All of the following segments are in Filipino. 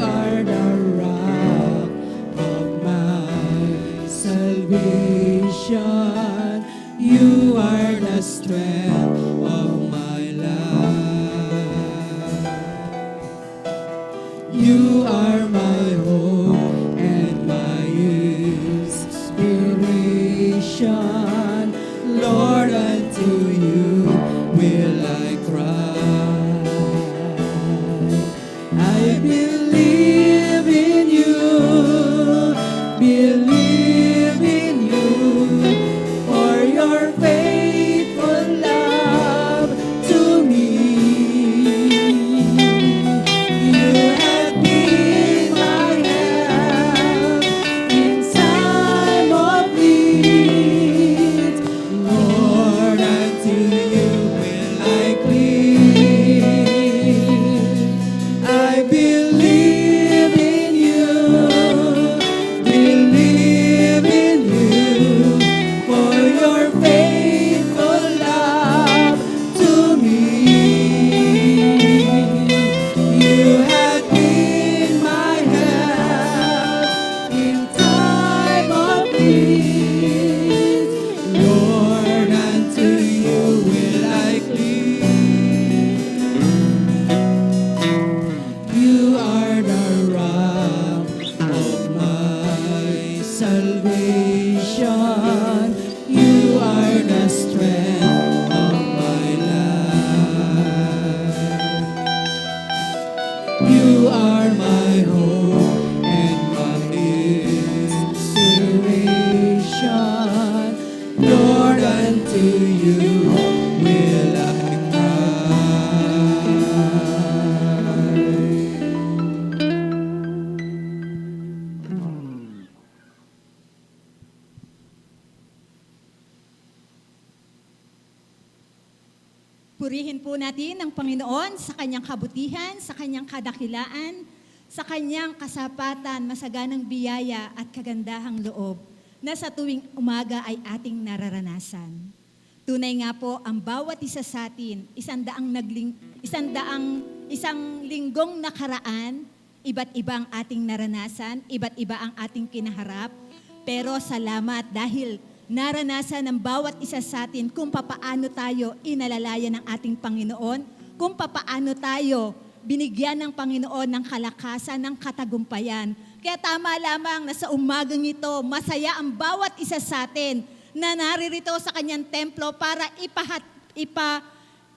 are the rock of my salvation. You are the strength of my life. You are my hope and my inspiration. Lord, unto you will I cry. I believe in you, believe in you, for your faithful love to me. You have been my help in time of need. Lord, unto you will I cling. I believe in you, believe in you, for your faithful love to me. You have been my help in time of need. Lord, unto you will I cling. You are the rock of my salvation. You are the strength of my life. You are my hope and my inspiration. Lord, unto you will I Purihin po natin ang Panginoon sa kanyang kabutihan, sa kanyang kadakilaan, sa kanyang kasapatan, masaganang biyaya at kagandahang loob na sa tuwing umaga ay ating nararanasan. Tunay nga po ang bawat isa sa atin, isang linggong nakaraan, iba't iba ang ating naranasan, iba't iba ang ating kinaharap, pero salamat dahil naranasan ng bawat isa sa atin kung papaano tayo inalalayan ng ating Panginoon, kung papaano tayo binigyan ng Panginoon ng kalakasan, ng katagumpayan. Kaya tama lamang na sa umagang ito, masaya ang bawat isa sa atin na naririto sa kanyang templo para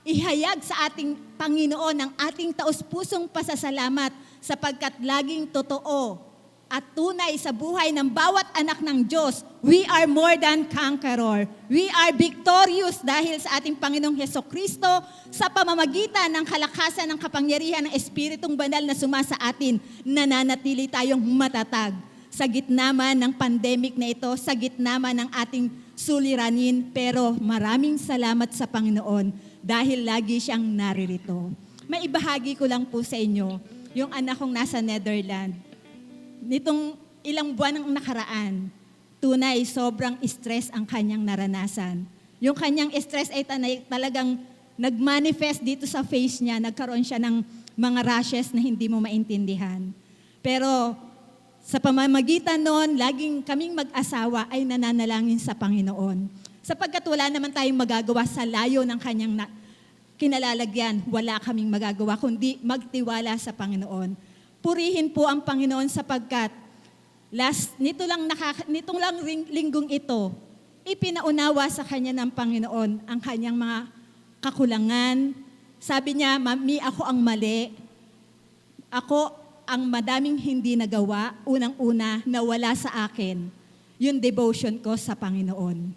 ihayag sa ating Panginoon ang ating taus-pusong pasasalamat sapagkat laging totoo at tunay sa buhay ng bawat anak ng Diyos, we are more than conqueror. We are victorious dahil sa ating Panginoong Hesukristo sa pamamagitan ng kalakasan ng kapangyarihan ng Espiritong Banal na sumasa atin, nananatili tayong matatag. Sa gitna man ng pandemic na ito, sa gitna man ng ating suliranin, pero maraming salamat sa Panginoon dahil lagi siyang naririto. May ibahagi ko lang po sa inyo, yung anak kong nasa Netherlands. Nitong ilang buwan ang nakaraan, tunay sobrang stress ang kanyang naranasan. Yung kanyang stress ay talagang nag-manifest dito sa face niya, nagkaroon siya ng mga rashes na hindi mo maintindihan. Pero sa pamamagitan noon, laging kaming mag-asawa ay nananalangin sa Panginoon. Sapagkat wala naman tayong magagawa sa layo ng kanyang kinalalagyan, wala kaming magagawa kundi magtiwala sa Panginoon. Purihin po ang Panginoon sapagkat nitong lang linggong ito, ipinaunawa sa kanya ng Panginoon ang kanyang mga kakulangan. Sabi niya, Mami, ako ang mali. Ako ang madaming hindi nagawa. Unang-una, nawala sa akin yung devotion ko sa Panginoon.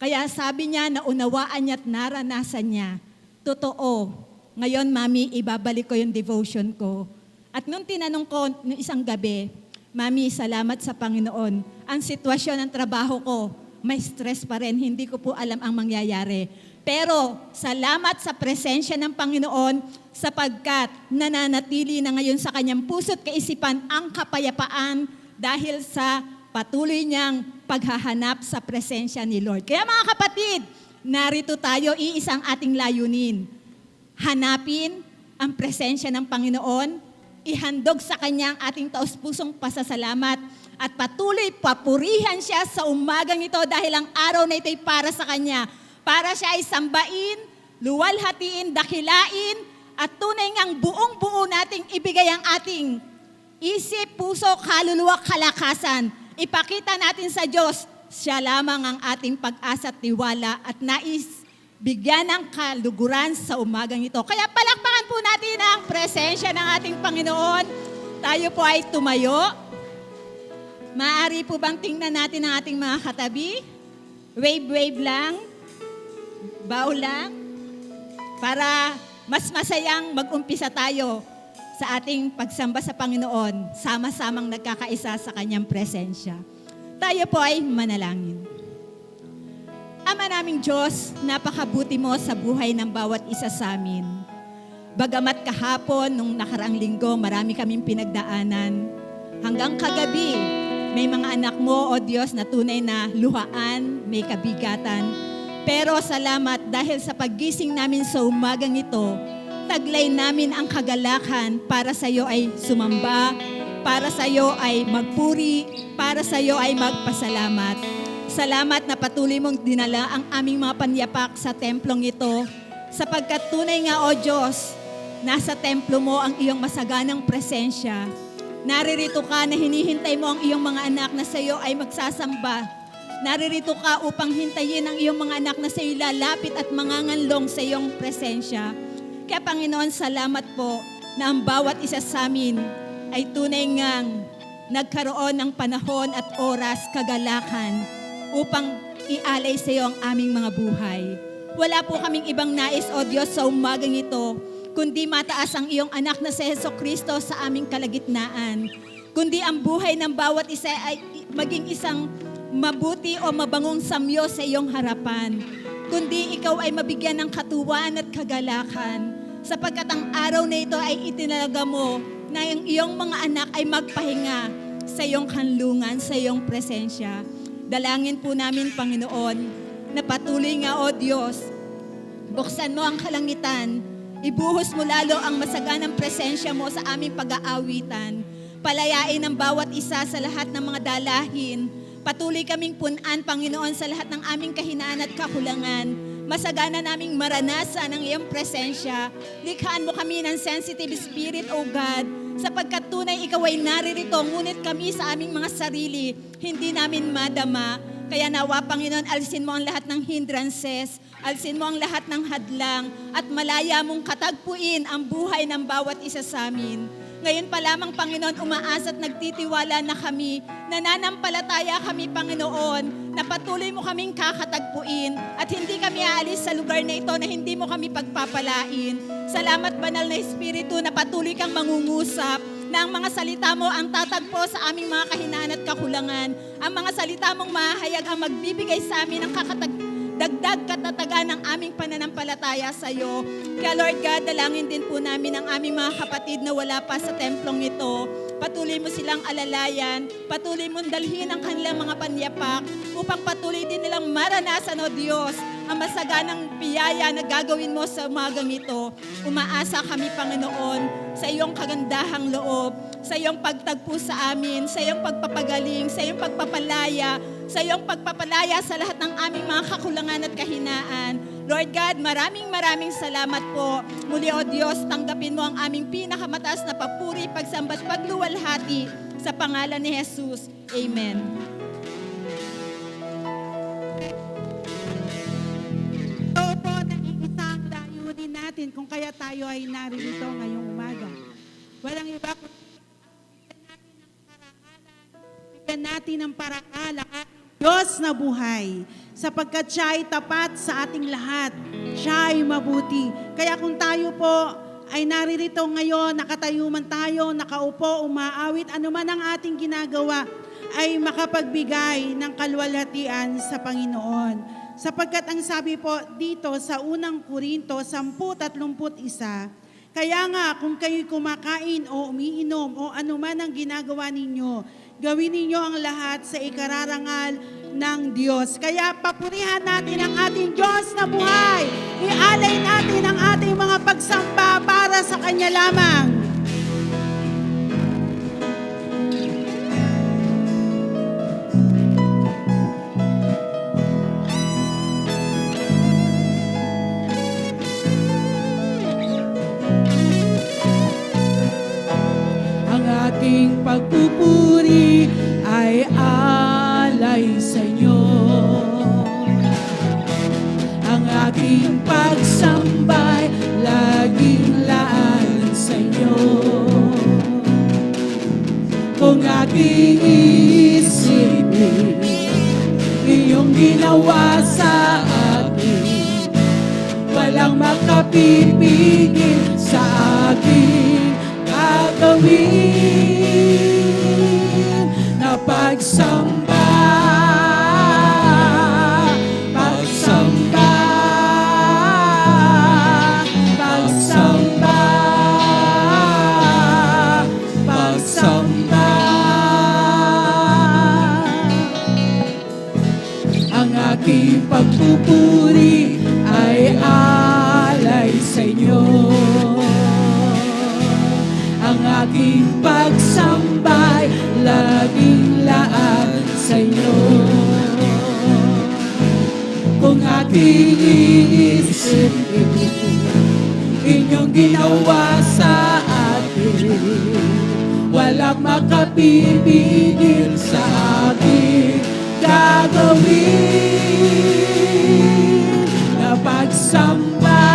Kaya sabi niya, naunawaan niya at naranasan niya, totoo, ngayon, Mami, ibabalik ko yung devotion ko. At nung tinanong ko nung isang gabi, Mami, salamat sa Panginoon. Ang sitwasyon ng trabaho ko, may stress pa rin. Hindi ko po alam ang mangyayari. Pero salamat sa presensya ng Panginoon sapagkat nananatili na ngayon sa kanyang puso't kaisipan ang kapayapaan dahil sa patuloy niyang paghahanap sa presensya ni Lord. Kaya mga kapatid, narito tayo, iisang ating layunin. Hanapin ang presensya ng Panginoon, ihandog sa Kanya ang ating taus-pusong pasasalamat at patuloy papurihan siya sa umagang ito dahil ang araw na ito ay para sa Kanya. Para siya ay sambain, luwalhatiin, dakilain, at tunay ngang buong-buo nating ibigay ang ating isip, puso, kaluluwa, kalakasan. Ipakita natin sa Diyos, siya lamang ang ating pag-asa at tiwala at nais bigyan ng kaluguran sa umagang ito. Kaya palakpakan po natin ang presensya ng ating Panginoon. Tayo po ay tumayo. Maaari po bang tingnan natin ang ating mga katabi? Wave lang. Bow lang. Para mas masayang mag-umpisa tayo sa ating pagsamba sa Panginoon, sama-samang nagkakaisa sa Kanyang presensya. Tayo po ay manalangin. Ama naming Diyos, napakabuti mo sa buhay ng bawat isa sa amin. Bagamat kahapon, nung nakaraang linggo, marami kaming pinagdaanan. Hanggang kagabi, may mga anak mo, O Diyos, na tunay na luhaan, may kabigatan. Pero salamat dahil sa paggising namin sa umagang ito, taglay namin ang kagalakan para sa iyo ay sumamba, para sa iyo ay magpuri, para sa iyo ay magpasalamat. Salamat na patuloy mong dinala ang aming mga panyapak sa templong ito, sapagkat tunay nga, O Diyos, nasa templo mo ang iyong masaganang presensya. Naririto ka na hinihintay mo ang iyong mga anak na sa iyo ay magsasamba. Naririto ka upang hintayin ang iyong mga anak na sa iyo lalapit at manganganlong sa iyong presensya. Kaya Panginoon, salamat po na ang bawat isa sa amin ay tunay ngang nagkaroon ng panahon at oras, kagalakan upang ialay sa iyo ang aming mga buhay. Wala po kaming ibang nais, O Diyos, sa umagang ito, kundi mataas ang iyong anak na si Jesucristo sa aming kalagitnaan. Kundi ang buhay ng bawat isa ay maging isang mabuti o mabangong samyo sa iyong harapan. Kundi ikaw ay mabigyan ng katuwaan at kagalakan, sapagkat ang araw na ito ay itinalaga mo na ang iyong mga anak ay magpahinga sa iyong kanlungan, sa iyong presensya. Dalangin po namin, Panginoon, na patuloy nga, O Diyos, buksan mo ang kalangitan, ibuhos mo lalo ang masaganang presensya mo sa aming pag-aawitan. Palayain ang bawat isa sa lahat ng mga dalahin. Patuloy kaming punan, Panginoon, sa lahat ng aming kahinaan at kakulangan. Masagana naming maranasan ang iyong presensya. Likhaan mo kami ng sensitive spirit, O God, sapagkat tunay ikaw ay naririto, ngunit kami sa aming mga sarili, hindi namin madama. Kaya nawa, Panginoon, alisin mo ang lahat ng hindrances, alisin mo ang lahat ng hadlang, at malaya mong katagpuin ang buhay ng bawat isa sa amin. Ngayon pa lamang, Panginoon, umaasa at nagtitiwala na kami, nananampalataya kami, Panginoon, na patuloy mo kaming kakatagpuin at hindi kami aalis sa lugar na ito na hindi mo kami pagpapalain. Salamat, Banal na Espiritu, na patuloy kang mangungusap, na ang mga salita mo ang tatagpo sa aming mga kahinaan at kakulangan. Ang mga salita mong mahayag ang magbibigay sa amin ng dagdag katatagan ng aming pananampalataya sa iyo. Kaya Lord God, dalangin din po namin ang aming mga kapatid na wala pa sa templong ito. Patuloy mo silang alalayan, patuloy mong dalhin ang kanilang mga panyapak upang patuloy din nilang maranasan, O Diyos, ang masaganang biyaya na gagawin mo sa umagang ito. Umaasa kami, Panginoon, sa iyong kagandahang loob, sa iyong pagtagpo sa amin, sa iyong pagpapagaling, sa iyong pagpapalaya, sa iyong pagpapalaya sa lahat ng aming mga kakulangan at kahinaan. Lord God, maraming salamat po. Muli, O Diyos, tanggapin mo ang aming pinakamataas na papuri, pagsamba at pagluwalhati sa pangalan ni Jesus. Amen. Ito po nag-iisang layunin natin kung kaya tayo ay naririto ngayong umaga. Walang iba kundi bigyan natin ng parangal ang ating Diyos na buhay, sapagkat siya ay tapat sa ating lahat. Siya ay mabuti. Kaya kung tayo po ay naririto ngayon, nakatayo man tayo, nakaupo, umaawit, anuman ang ating ginagawa, ay makapagbigay ng kalwalhatian sa Panginoon. Sapagkat ang sabi po dito sa unang Korinto 10:31, kaya nga kung kayo'y kumakain o umiinom o anuman ang ginagawa ninyo, gawin ninyo ang lahat sa ikararangal ng Diyos. Kaya papurihan natin ang ating Diyos na buhay. Ialay natin ang ating mga pagsamba para sa Kanya lamang. pagpupuri ay alay sa inyo. Ang aking pagsambay laging laan sa inyo. Kung aking iisipin iyong ginawa sa akin, walang makapipigil sa aking gagawin na pagsamba, pagsamba, pagsamba, pagsamba. Ang aking pagpupuri ay alay sa inyo. Ang aking pagsambay laging laan sa inyo. Kung aking iisipin inyong ginawa sa akin, walang makapipigil sa aking gagawin na pagsamba,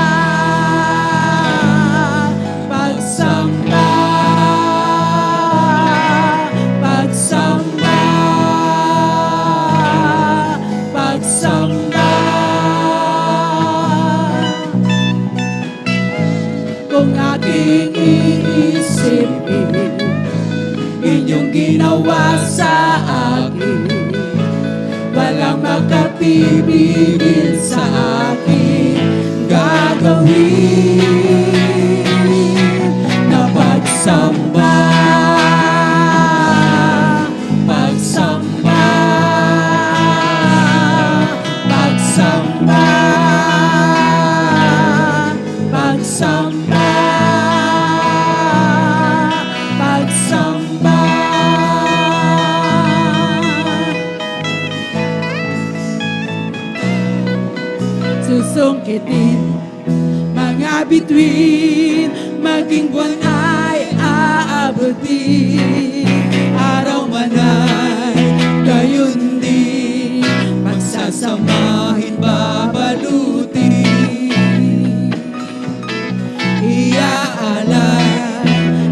pagsamba, pagsamba, pagsamba. Kung aking iisipin inyong ginawa sa akin, walang makapipigil sa akin gagawin na pagsamba, pagsamba, pagsamba, pagsamba, pagsamba. Susungkitin mga bituin, maging buwan ay aabutin, araw man ay gayon din, pagsasamahin babalutin, iaalay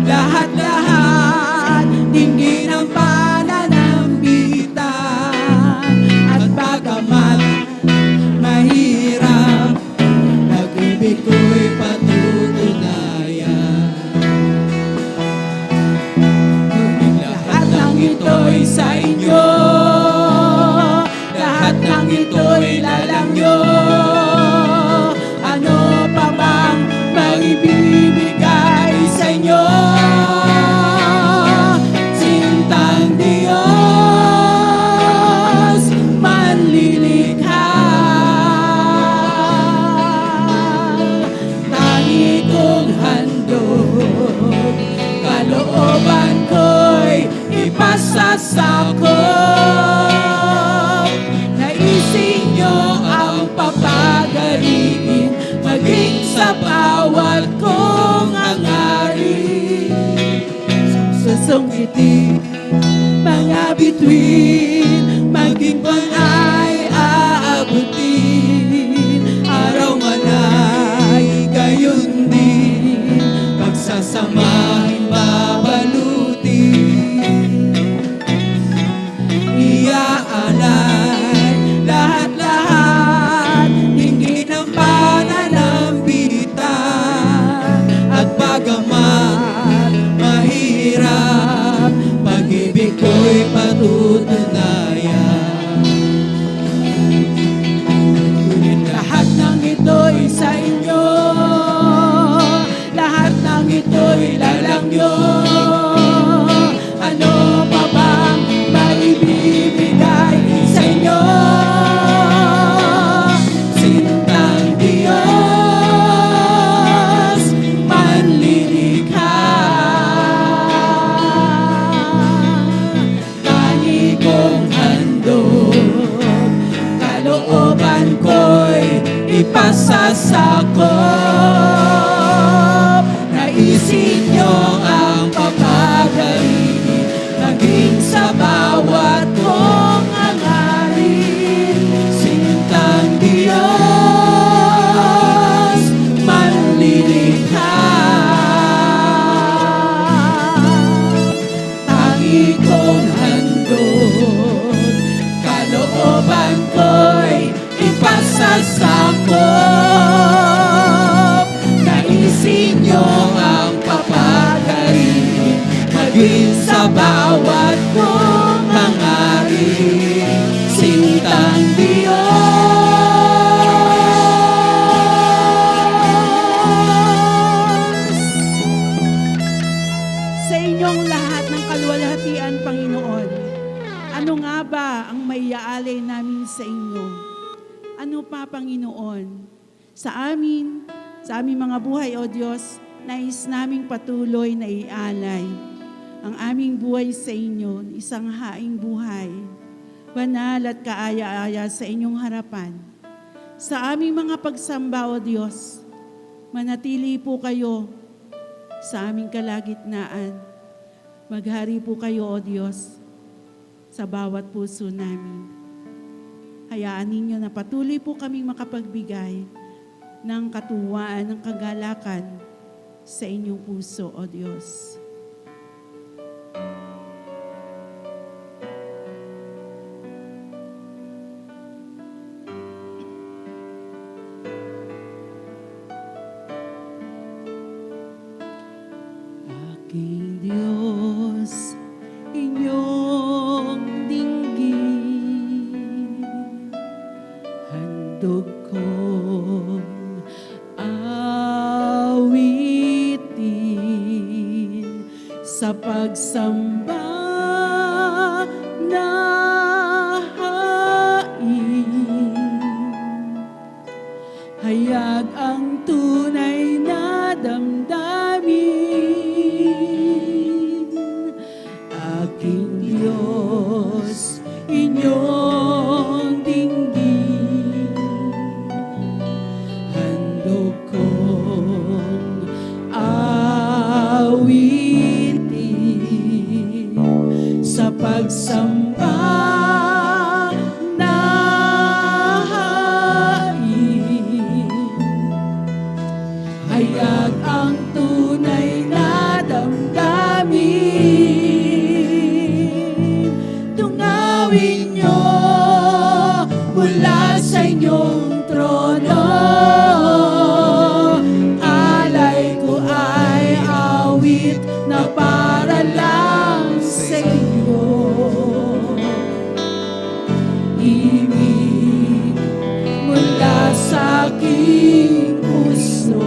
lahat-lahat, tingin ang pananambitan, at bagamat mahirap, pag-ibig ko'y patutunayan. Ngunit lahat ng ito'y sa inyo, lahat ng ito'y lalangyo. Ano pa bang maibibigay sa inyo? Sintang Diyos manlilikha, tangi kong handog, kalooban ko'y ipasasakop. Naisin nyo ang papagaliin, maging sa bawat kong hangarin. Susungkitin mga bituin, maging buwan ay aabutin, araw man ay gayon din, pagsasamahin babalutin, iaalay lahat-lahat, tingin ang pananambitan, at bagamat mahirap, pag-ibig ko'y patutunayan. Ngunit lahat ng ito'y sa inyo, lahat ng ito'y lalangyo. Ano pa bang maibibigay sa inyo? Sintang Diyos manlilikha, tangi kong kong handog, kalooban ko'y ipasasakop. Naisin niyo ang papagaling, maging sa bawat kong hangarin, sintang Diyos. Sa inyong lahat ng kaluwalhatian, Panginoon, ano nga ba ang maiaalay namin sa inyo? Ano pa, Panginoon? Sa aming mga buhay, O Diyos, nais naming patuloy na ialay ang aming buhay sa inyo, isang haing buhay, banal at kaaya-aya sa inyong harapan. Sa aming mga pagsamba, O Diyos, manatili po kayo sa aming kalagitnaan. Maghari po kayo, O Diyos, sa bawat puso namin. Hayaan ninyo na patuloy po kaming makapagbigay ng katuwaan, ng kagalakan sa inyong puso, O Diyos. Aking Diyos, inyong dinggin, handog kong awitin sa pagsamba na hain. Hayag ang tunay na damdamin, aking Diyos, inyong dinggin, handog kong awitin sa pagsamba na hain. Hayag ang tunay na damdamin, tungawin niyo mula sa inyong trono. Alay ko ay awit na para lang sa iyo. Ibig mula sa aking puso.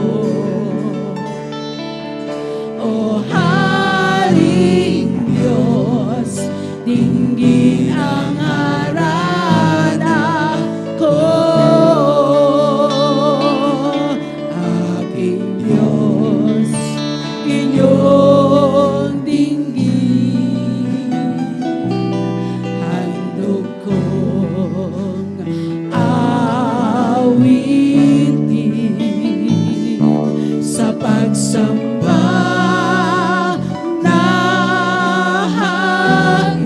O Haring Diyos, dinggin ang harana ko. Aking Diyos, inyong dinggin, handog kong awitin sa pagsamba na hain.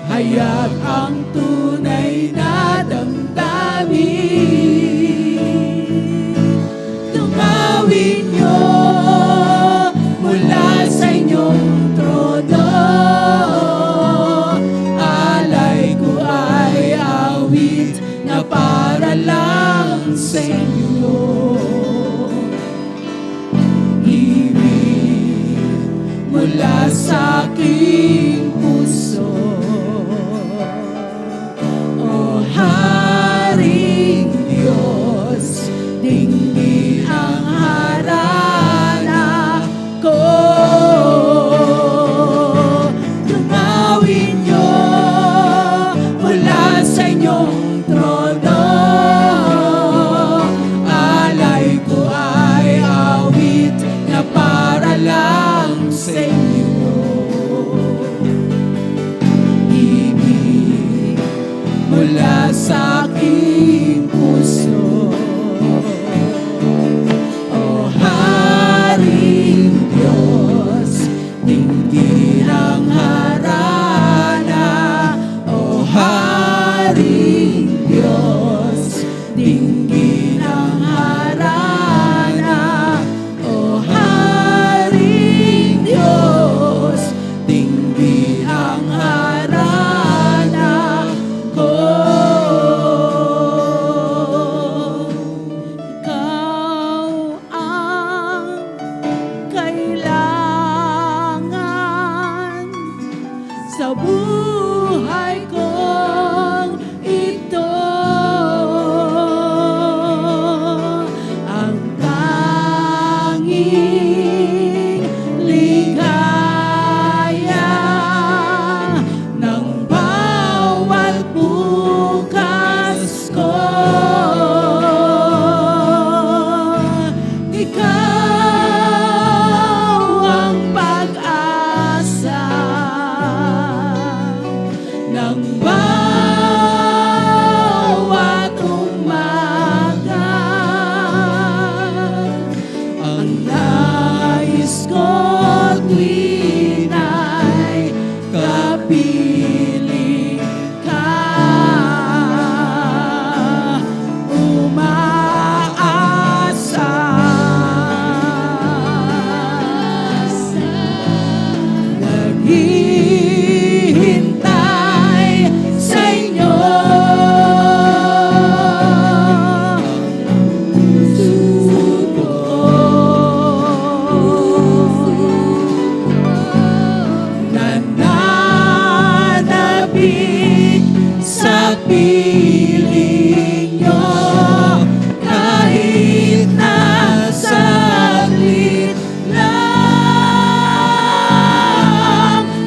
Hayag ang tunay na damdamin, tungawin niyo mula sa inyong trono. Alay ko ay awit na para lang sa inyo. Ibig mula sa aking puso. O Haring Diyos, dinggin ang harana ko. Tungawin niyo mula sa inyong trono. Alay ko ay awit na para lang sa inyo. Ibig mula sa aking puso. O Haring Diyos, dinggin ang harana. O Haring Diyos, dinggin ang harana. O Haring Diyos, sa buhay kong ito. Ang tanging ligaya ng bawat bukas ko. Ikaw ang pag-asa ng bawat umaga. Ang nais ko tuwin ay kapiling ka. Umaasa naghihintay sa inyo. Nananabik sa piling nyo kahit na saglit lang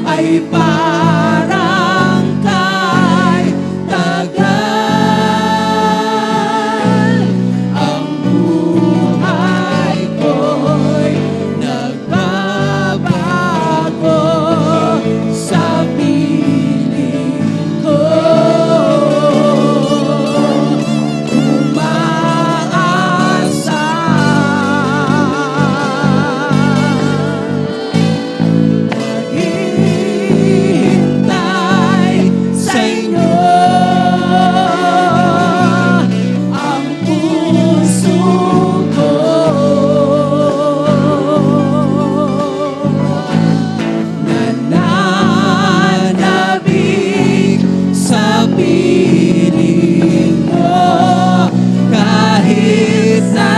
ay parang kay tagal. Ang buhay ko'y nagbabago sa piling ko. Umaasa naghihintay sa inyo. Ang puso ko nananabik sa piling mo kahit na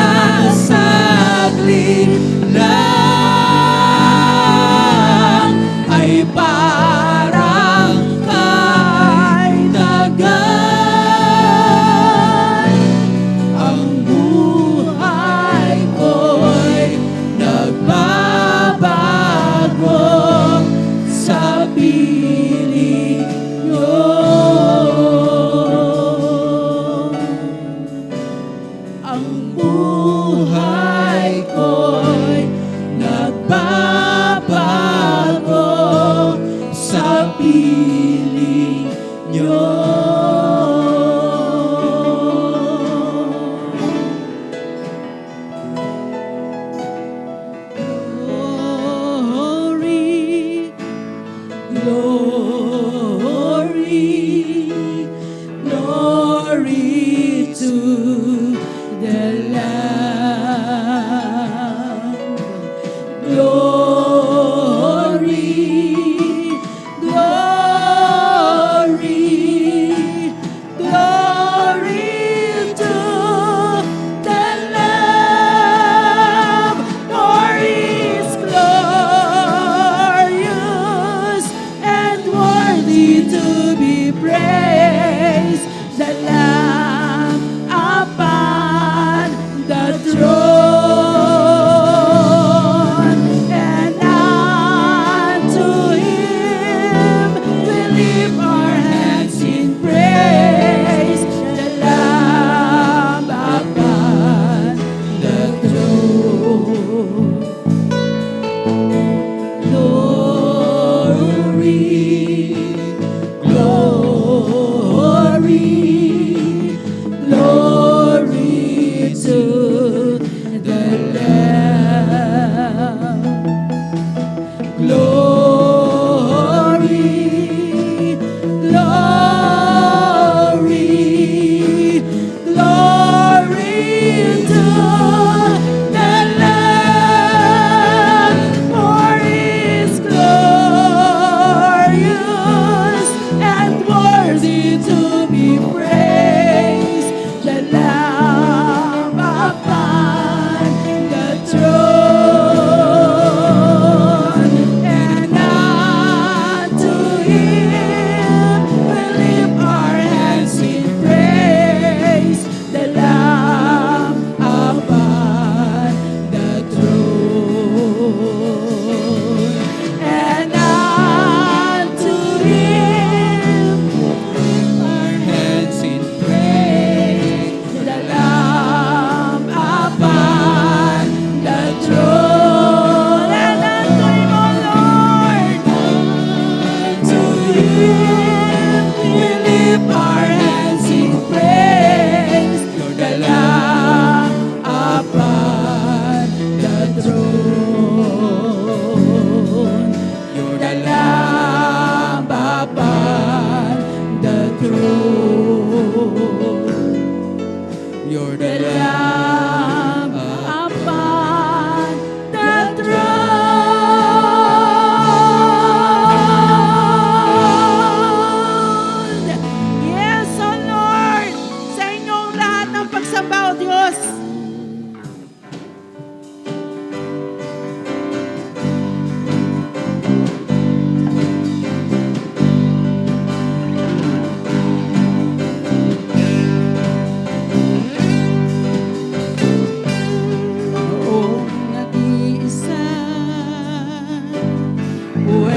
saglit lang ay parang kay tagal. Ang buhay ko'y nagbabago sa piling nyo. Ang buhay ko'y nagbabago sa piling nyo. Glory, glory.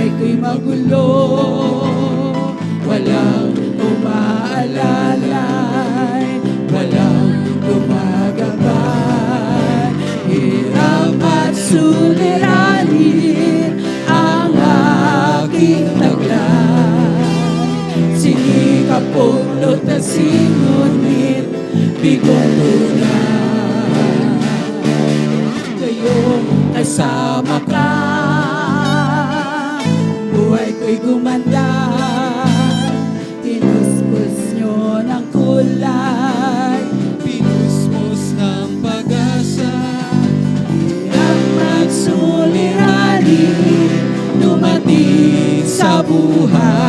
buhay ko'y magulo, walang umaalalay, walang gumagabay. Hirap at suliranin ang aking taglay. Sinikap kong lutasin, ngunit bigong tunay. Ngayong kasama ka, buhay ko'y gumanda. Tinuspos nyo ng kulay, pinusmos ng pag-asa. Hirap at suliranin dumating sa buhay.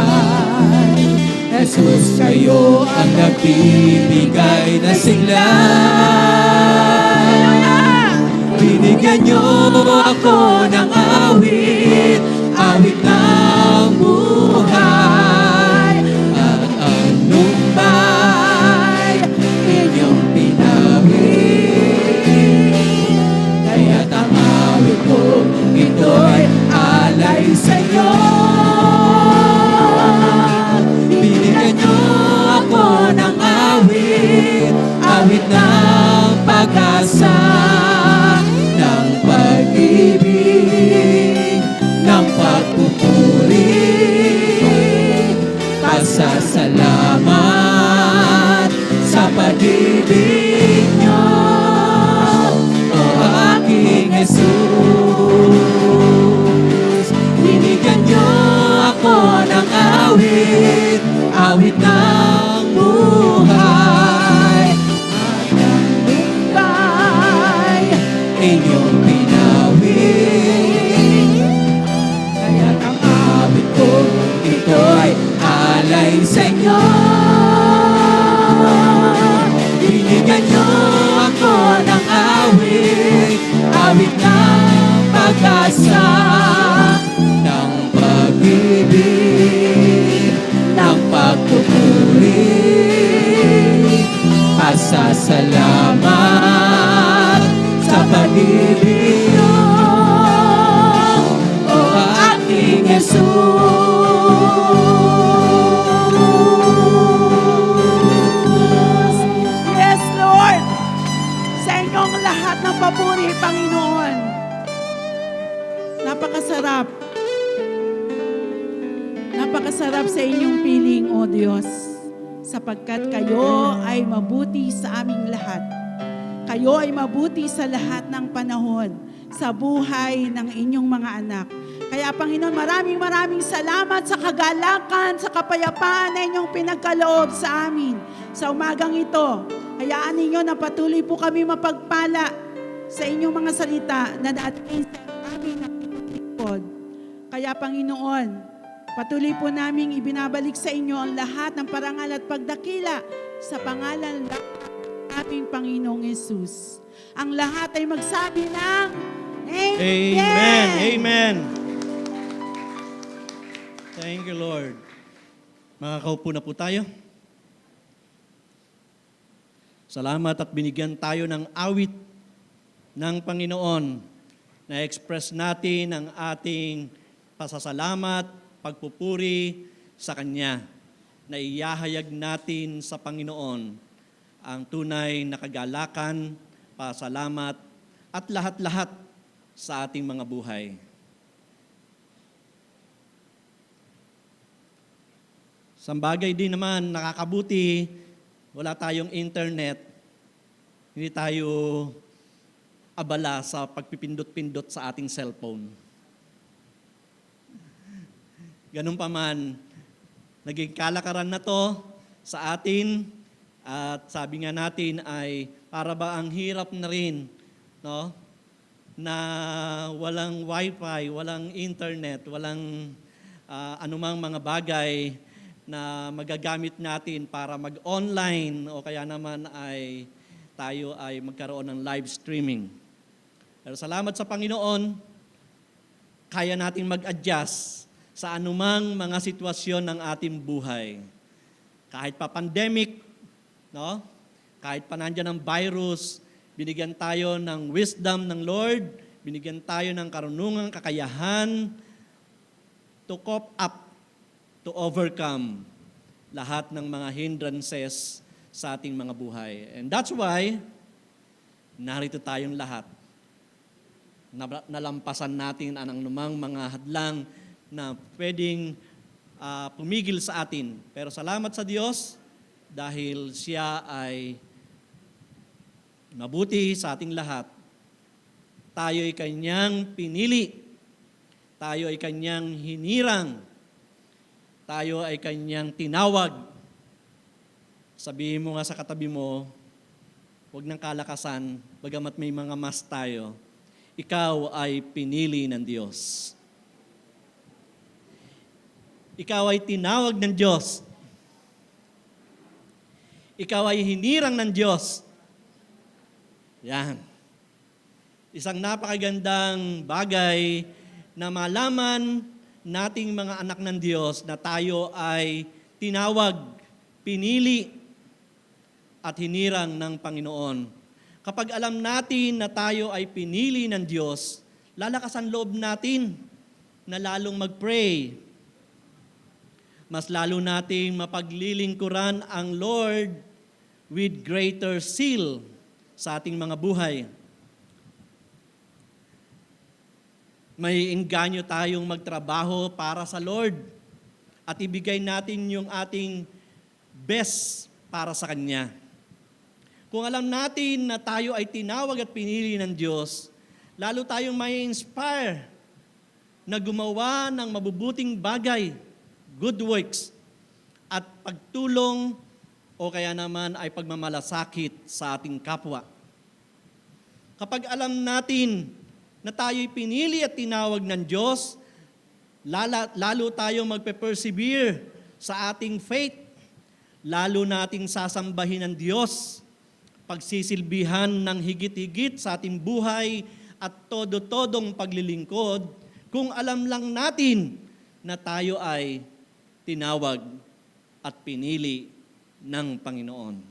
Jesus, kayo ang nagbibigay na sigla. Binigyan niyo ako ng awit, awit ng buhay. At anong ba'y inyong pinawit? Kaya't ang awit ko, ito'y alay sa'yo. Binigyan niyo ako ng awit, awit ng pag-asa, ng pag-ibig, ng pagpupuri, pasasalamat sa pag-ibig niyo, o aking Jesus. Binigyan niyo ako ng awit, awit ng buhay. At ang lumbay, inyong pinawit. Kaya't ang awit ko, ito'y alay sa inyo. Binigyan niyo ako ng awit, awit ng pag-asa, ng pag-ibig, ng pagpupuri, pasasalamat sa pag-ibig niyo, o aking Jesus. Yes, Lord. Sa inyong lahat ng papuri, Panginoon. Napakasarap. Napakasarap sa inyong piling, O Diyos, sapagkat kayo ay mabuti sa aming lahat. Kayo ay mabuti sa lahat ng panahon, sa buhay ng inyong mga anak. Kaya Panginoon, maraming salamat sa kagalakan, sa kapayapaan na inyong pinagkaloob sa amin. Sa umagang ito, hayaan ninyo na patuloy po kami mapagpala sa inyong mga salita na dating sa aming nakikipod. Kaya Panginoon, patuloy po naming ibinabalik sa inyo ang lahat ng parangal at pagdakila sa pangalan ng aming Panginoong Yesus. Ang lahat ay magsabi ng Amen! Amen! Amen! Thank you, Lord. Makakaupo na po tayo. Salamat at binigyan tayo ng awit ng Panginoon na express natin ang ating pasasalamat, pagpupuri sa Kanya, na iyahayag natin sa Panginoon ang tunay na kagalakan, pasalamat, at lahat-lahat sa ating mga buhay. Sa bagay din naman, nakakabuti, wala tayong internet, hindi tayo abala sa pagpipindot-pindot sa ating cellphone. Ganun pa man, naging kalakaran na to sa atin, at sabi nga natin ay para ba ang hirap na rin, no? Na walang wifi, walang internet, walang anumang mga bagay na magagamit natin para mag-online o kaya naman ay tayo ay magkaroon ng live streaming. Pero salamat sa Panginoon, kaya nating mag-adjust sa anumang mga sitwasyon ng ating buhay. Kahit pa pandemic, no? Kahit pa nandiyan ang virus, binigyan tayo ng wisdom ng Lord, binigyan tayo ng karunungan, kakayahan to cope up, to overcome lahat ng mga hindrances sa ating mga buhay. And that's why, narito tayong lahat. Nalampasan natin ang anumang mga hadlang na pwedeng pumigil sa atin. Pero salamat sa Diyos dahil siya ay mabuti sa ating lahat. Tayo ay Kanyang pinili. Tayo ay Kanyang hinirang. Tayo ay Kanyang tinawag. Sabihin mo nga sa katabi mo, huwag ng kalakasan, bagamat may mga mas tayo, ikaw ay pinili ng Diyos. Ikaw ay tinawag ng Diyos. Ikaw ay hinirang ng Diyos. Yan. Isang napakagandang bagay na malaman nating mga anak ng Diyos na tayo ay tinawag, pinili, at hinirang ng Panginoon. Kapag alam natin na tayo ay pinili ng Diyos, lalakas ang loob natin na lalong mag-pray. Mas lalo nating mapaglilingkuran ang Lord with greater zeal sa ating mga buhay. May engganyo tayong magtrabaho para sa Lord at ibigay natin yung ating best para sa Kanya. Kung alam natin na tayo ay tinawag at pinili ng Diyos, lalo tayong may inspire na gumawa ng mabubuting bagay, good works, at pagtulong o kaya naman ay pagmamalasakit sa ating kapwa. Kapag alam natin na tayo'y pinili at tinawag ng Diyos, lalo tayong magpe-persevere sa ating faith, lalo nating sasambahin ng Diyos, pagsisilbihan ng higit-higit sa ating buhay at todo-todong paglilingkod, kung alam lang natin na tayo ay tinawag at pinili ng Panginoon.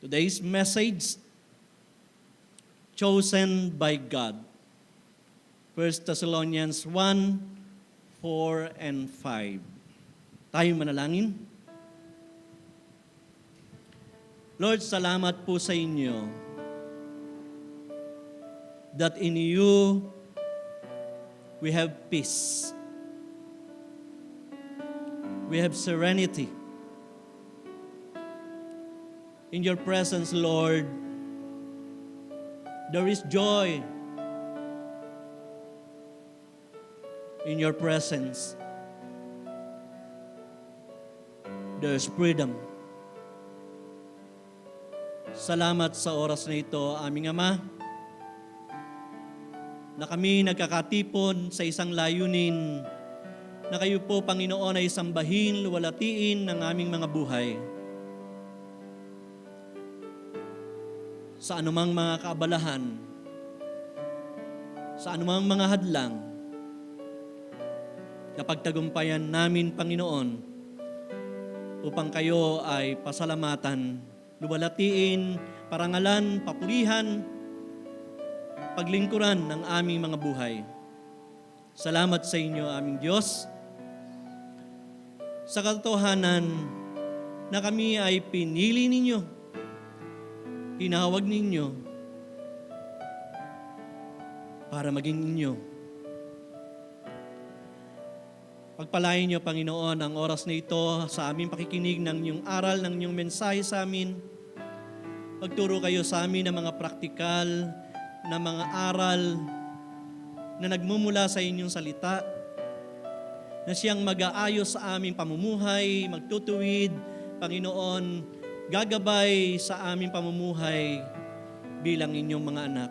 Today's message, chosen by God. 1 Thessalonians 1, 4, and 5. Tayo manalangin. Lord, salamat po sa inyo that in you we have peace. We have serenity. In your presence, Lord, there is joy. In your presence, there is freedom. Salamat sa oras na ito, aming Ama, na kami nagkakatipon sa isang layunin na kayo po, Panginoon, ay sambahin, luwalatiin ng aming mga buhay. Sa anumang mga kaabalahan, sa anumang mga hadlang, kapag tagumpayan namin, Panginoon, upang kayo ay pasalamatan, luwalatiin, parangalan, papurihan, paglingkuran ng aming mga buhay. Salamat sa inyo, aming Diyos, sa katotohanan na kami ay pinili ninyo, tinawag ninyo para maging inyo. Pagpalain niyo, Panginoon, ang oras na ito sa aming pakikinig ng inyong aral, ng inyong mensahe sa amin. Pagturo kayo sa amin ng mga praktikal na mga aral na nagmumula sa inyong salita, na siyang mag-aayos sa aming pamumuhay, magtutuwid, Panginoon, gagabay sa aming pamumuhay bilang inyong mga anak.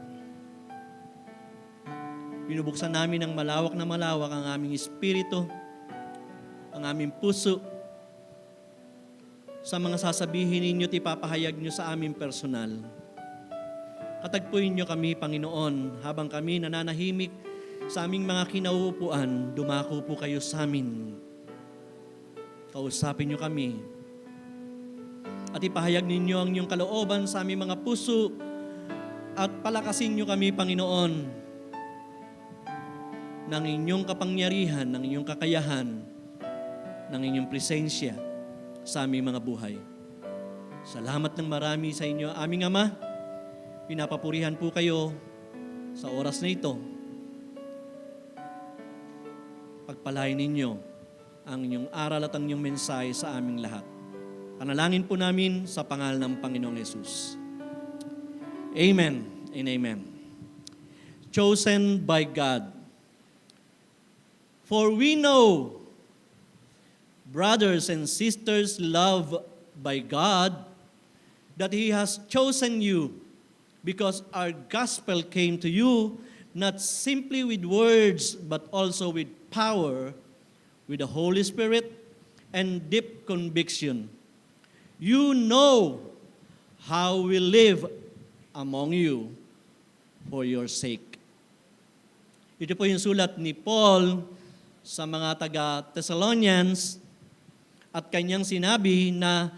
Binubuksan namin ng malawak na malawak ang aming espiritu, ang aming puso, sa mga sasabihin ninyo at ipapahayag nyo sa aming personal. Katagpuin nyo kami, Panginoon, habang kami nananahimik sa aming mga kinauupuan, dumako po kayo sa amin. Kausapin nyo kami. At ipahayag ninyo ang inyong kalooban sa aming mga puso at palakasin nyo kami, Panginoon, ng inyong kapangyarihan, ng inyong kakayahan, ng inyong presensya sa aming mga buhay. Salamat ng marami sa inyo, aming Ama. Pinapapurihan po kayo sa oras na ito. Pagpalain ninyo ang inyong aral at ang inyong mensahe sa aming lahat. Panalangin po namin sa pangalan ng Panginoong Yesus. Amen and amen. Chosen by God. For we know, brothers and sisters loved by God, that He has chosen you because our gospel came to you not simply with words but also with power, with the Holy Spirit and deep conviction. You know how we live among you for your sake. Ito po yung sulat ni Paul sa mga taga-Thessalonians at kanyang sinabi na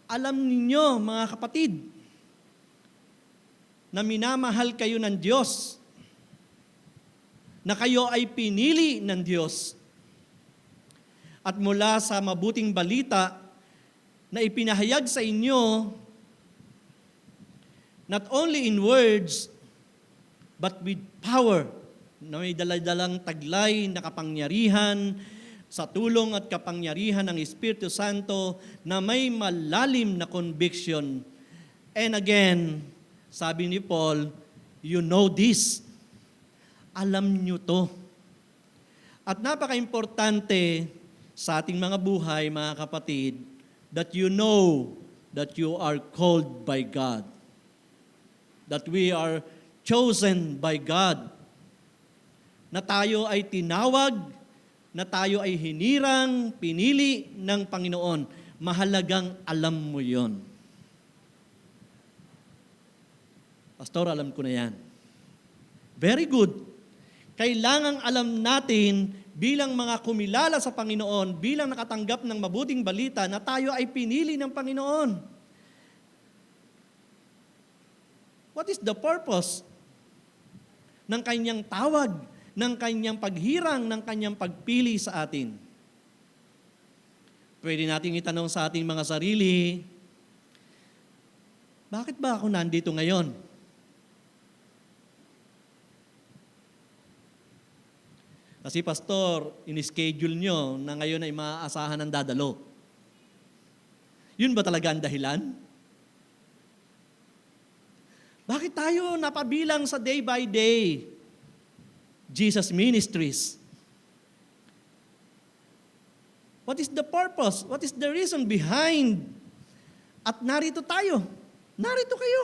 alam ninyo mga kapatid na minamahal kayo ng Diyos, na kayo ay pinili ng Diyos. At mula sa mabuting balita na ipinahayag sa inyo, not only in words, but with power, na may daladalang taglay na kapangyarihan sa tulong at kapangyarihan ng Espiritu Santo na may malalim na conviction. And again, sabi ni Paul, you know this. Alam nyo to. At napaka-importante sa ating mga buhay, mga kapatid, that you know that you are called by God. That we are chosen by God. Na tayo ay tinawag, na tayo ay hinirang, pinili ng Panginoon. Mahalagang alam mo yon. Pastor, alam ko na yan. Very good. Kailangang alam natin bilang mga kumilala sa Panginoon, bilang nakatanggap ng mabuting balita na tayo ay pinili ng Panginoon. What is the purpose ng kanyang tawag, ng kanyang paghirang, ng kanyang pagpili sa atin? Pwede nating itanong sa ating mga sarili, bakit ba ako nandito ngayon? Kasi pastor, in-schedule nyo na ngayon ay maaasahan ng dadalo. Yun ba talaga ang dahilan? Bakit tayo napabilang sa day by day Jesus Ministries? What is the purpose? What is the reason behind? At narito tayo. Narito kayo.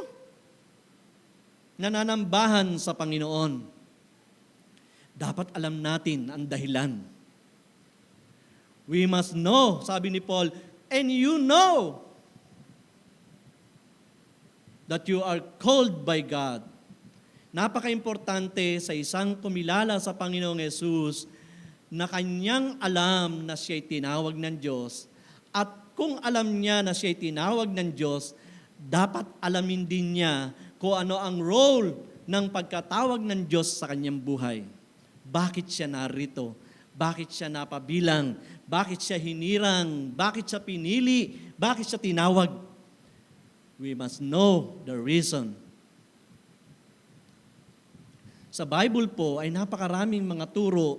Nananambahan sa Panginoon. Dapat alam natin ang dahilan. We must know, sabi ni Paul, and you know that you are called by God. Napaka-importante sa isang kumilala sa Panginoong Yesus na kanyang alam na siya'y tinawag ng Diyos. At kung alam niya na siya'y tinawag ng Diyos, dapat alamin din niya kung ano ang role ng pagkatawag ng Diyos sa kanyang buhay. Bakit siya narito? Bakit siya napabilang? Bakit siya hinirang? Bakit siya pinili? Bakit siya tinawag? We must know the reason. Sa Bible po ay napakaraming mga turo,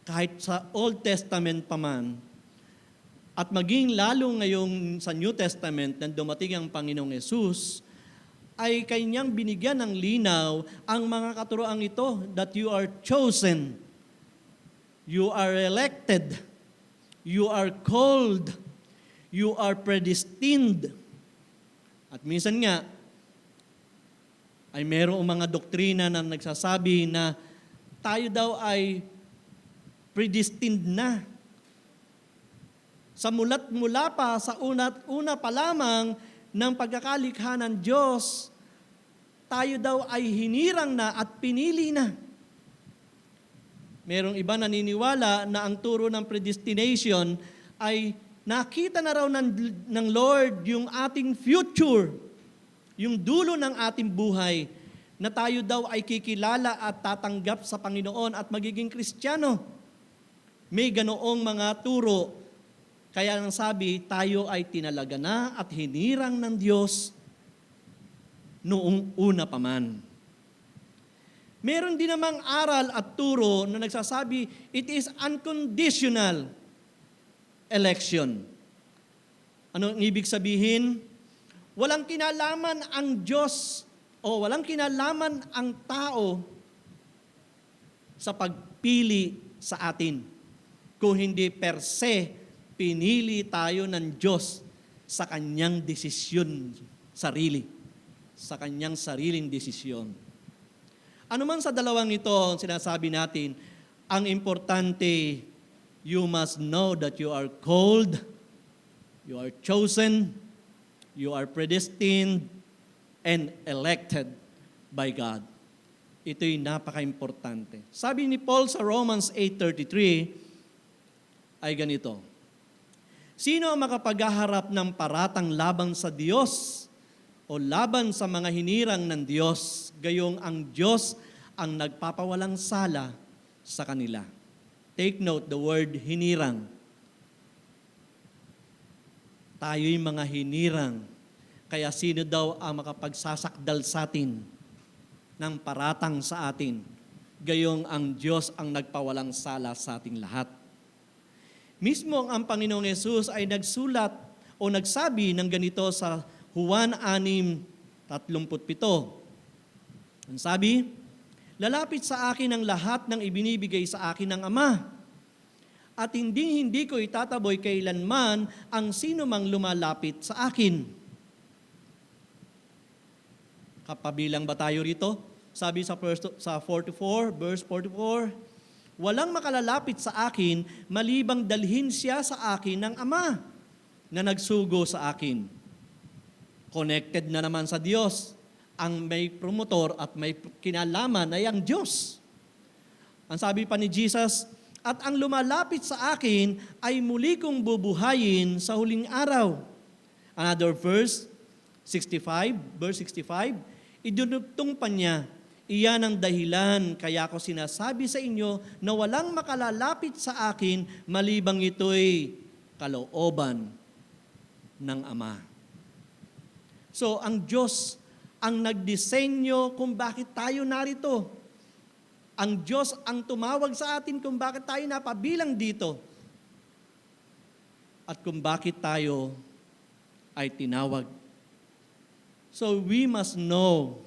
kahit sa Old Testament pa man, at maging lalo ngayong sa New Testament nang dumating ang Panginoong Yesus, ay kanyang binigyan ng linaw ang mga katuroang ito, that you are chosen, you are elected, you are called, you are predestined. At minsan nga, ay mayroong mga doktrina na nagsasabi na tayo daw ay predestined na. Sa mula pa, sa una pa lamang ng pagkakalikha ng Diyos, tayo daw ay hinirang na at pinili na. Merong iba naniniwala na ang turo ng predestination ay nakita na raw ng Lord yung ating future, yung dulo ng ating buhay, na tayo daw ay kikilala at tatanggap sa Panginoon at magiging Kristiyano. May ganoong mga turo. Kaya ang sabi, tayo ay tinalaga na at hinirang ng Diyos noong una pa man. Meron din namang aral at turo na nagsasabi, it is unconditional election. Ano ang ibig sabihin? Walang kinalaman ang Diyos o walang kinalaman ang tao sa pagpili sa atin. Kung hindi per se, pinili tayo ng Diyos sa kanyang desisyon sarili. Sa kanyang sariling desisyon. Ano man sa dalawang ito, sinasabi natin, ang importante, you must know that you are called, you are chosen, you are predestined, and elected by God. Ito'y napaka-importante. Sabi ni Paul sa Romans 8:33 ay ganito, sino ang makapaghaharap ng paratang laban sa Diyos o laban sa mga hinirang ng Diyos, gayong ang Diyos ang nagpapawalang sala sa kanila. Take note, the word hinirang. Tayo'y mga hinirang. Kaya sino daw ang makapagsasakdal sa atin ng paratang sa atin? Gayong ang Diyos ang nagpawalang sala sa ating lahat. Mismo ang Panginoong Yesus ay nagsulat o nagsabi ng ganito sa Juan 6:37. Ang sabi, lalapit sa akin ang lahat ng ibinibigay sa akin ng Ama. At hindi ko itataboy kailanman ang sino mang lumalapit sa akin. Kapabilang ba tayo rito? Sabi sa 44, verse 44, walang makalalapit sa akin malibang dalhin siya sa akin ng Ama na nagsugo sa akin. Connected na naman sa Diyos. Ang may promotor at may kinalaman ay ang Diyos. Ang sabi pa ni Jesus, at ang lumalapit sa akin ay muli kong bubuhayin sa huling araw. Another verse 65, idunugtong pa niya, iyan ang dahilan kaya ko sinasabi sa inyo na walang makalalapit sa akin malibang ito'y kalooban ng Ama. So, ang Diyos ang nagdisenyo kung bakit tayo narito. Ang Diyos ang tumawag sa atin kung bakit tayo napabilang dito. At kung bakit tayo ay tinawag. So, we must know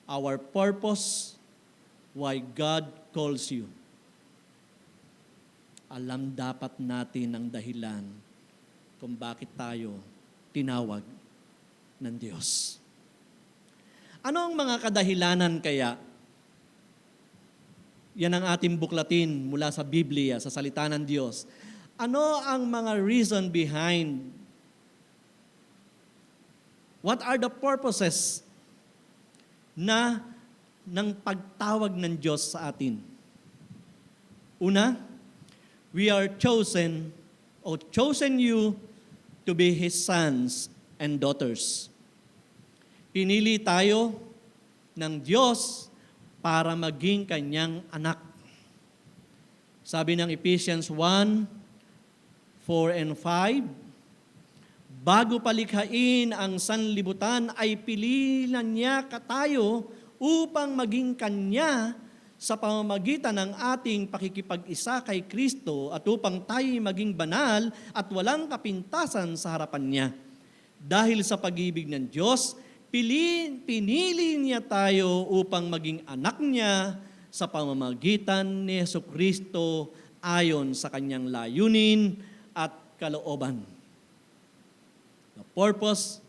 our purpose, why God calls you. Alam dapat natin ang dahilan kung bakit tayo tinawag ng Diyos. Ano ang mga kadahilanan kaya? Yan ang ating buklatin mula sa Biblia, sa salita ng Diyos. Ano ang mga reason behind? What are the purposes na ng pagtawag ng Diyos sa atin? Una, we are chosen you to be His sons and daughters. Pinili tayo ng Diyos para maging kanyang anak. Sabi ng Ephesians 1:4 and 5, bago palikhain ang sanlibutan ay pilihan niya tayo upang maging kanya sa pamamagitan ng ating pakikipag-isa kay Kristo at upang tayo maging banal at walang kapintasan sa harapan niya. Dahil sa pag-ibig ng Diyos, pinili niya tayo upang maging anak niya sa pamamagitan ni Jesucristo ayon sa kanyang layunin at kalooban. The purpose,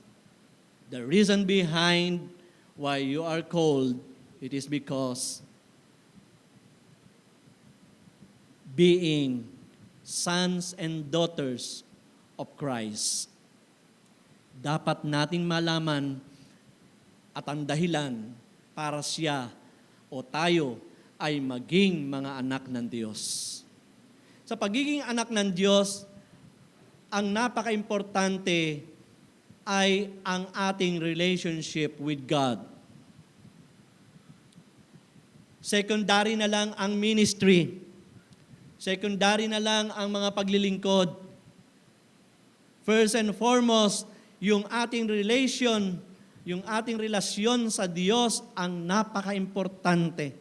the reason behind why you are called, it is because being sons and daughters of Christ. Dapat nating malaman at ang dahilan para siya o tayo ay maging mga anak ng Diyos. Sa pagiging anak ng Diyos, ang napaka-importante ay ang ating relationship with God. Secondary na lang ang ministry. Secondary na lang ang mga paglilingkod. First and foremost, yung ating relasyon sa Diyos ang napaka-importante.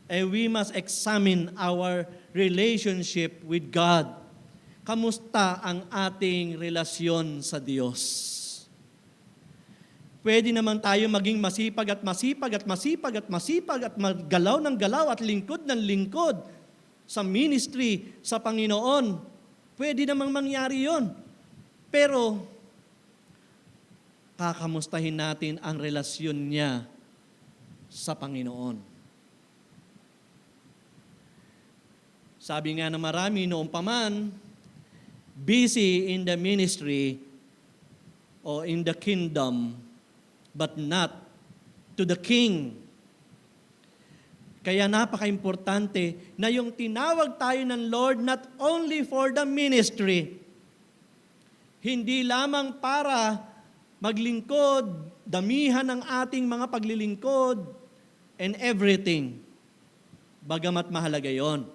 And we must examine our relationship with God. Kamusta ang ating relasyon sa Diyos? Pwede naman tayo maging masipag at maggalaw ng galaw at lingkod ng lingkod sa ministry, sa Panginoon. Pwede namang mangyari yon. Pero, kakamustahin natin ang relasyon niya sa Panginoon. Sabi nga na marami noong paman, busy in the ministry or in the kingdom, but not to the King. Kaya napaka-importante na yung tinawag tayo ng Lord not only for the ministry, hindi lamang para maglingkod, damihan ng ating mga paglilingkod, and everything. Bagamat mahalaga yon.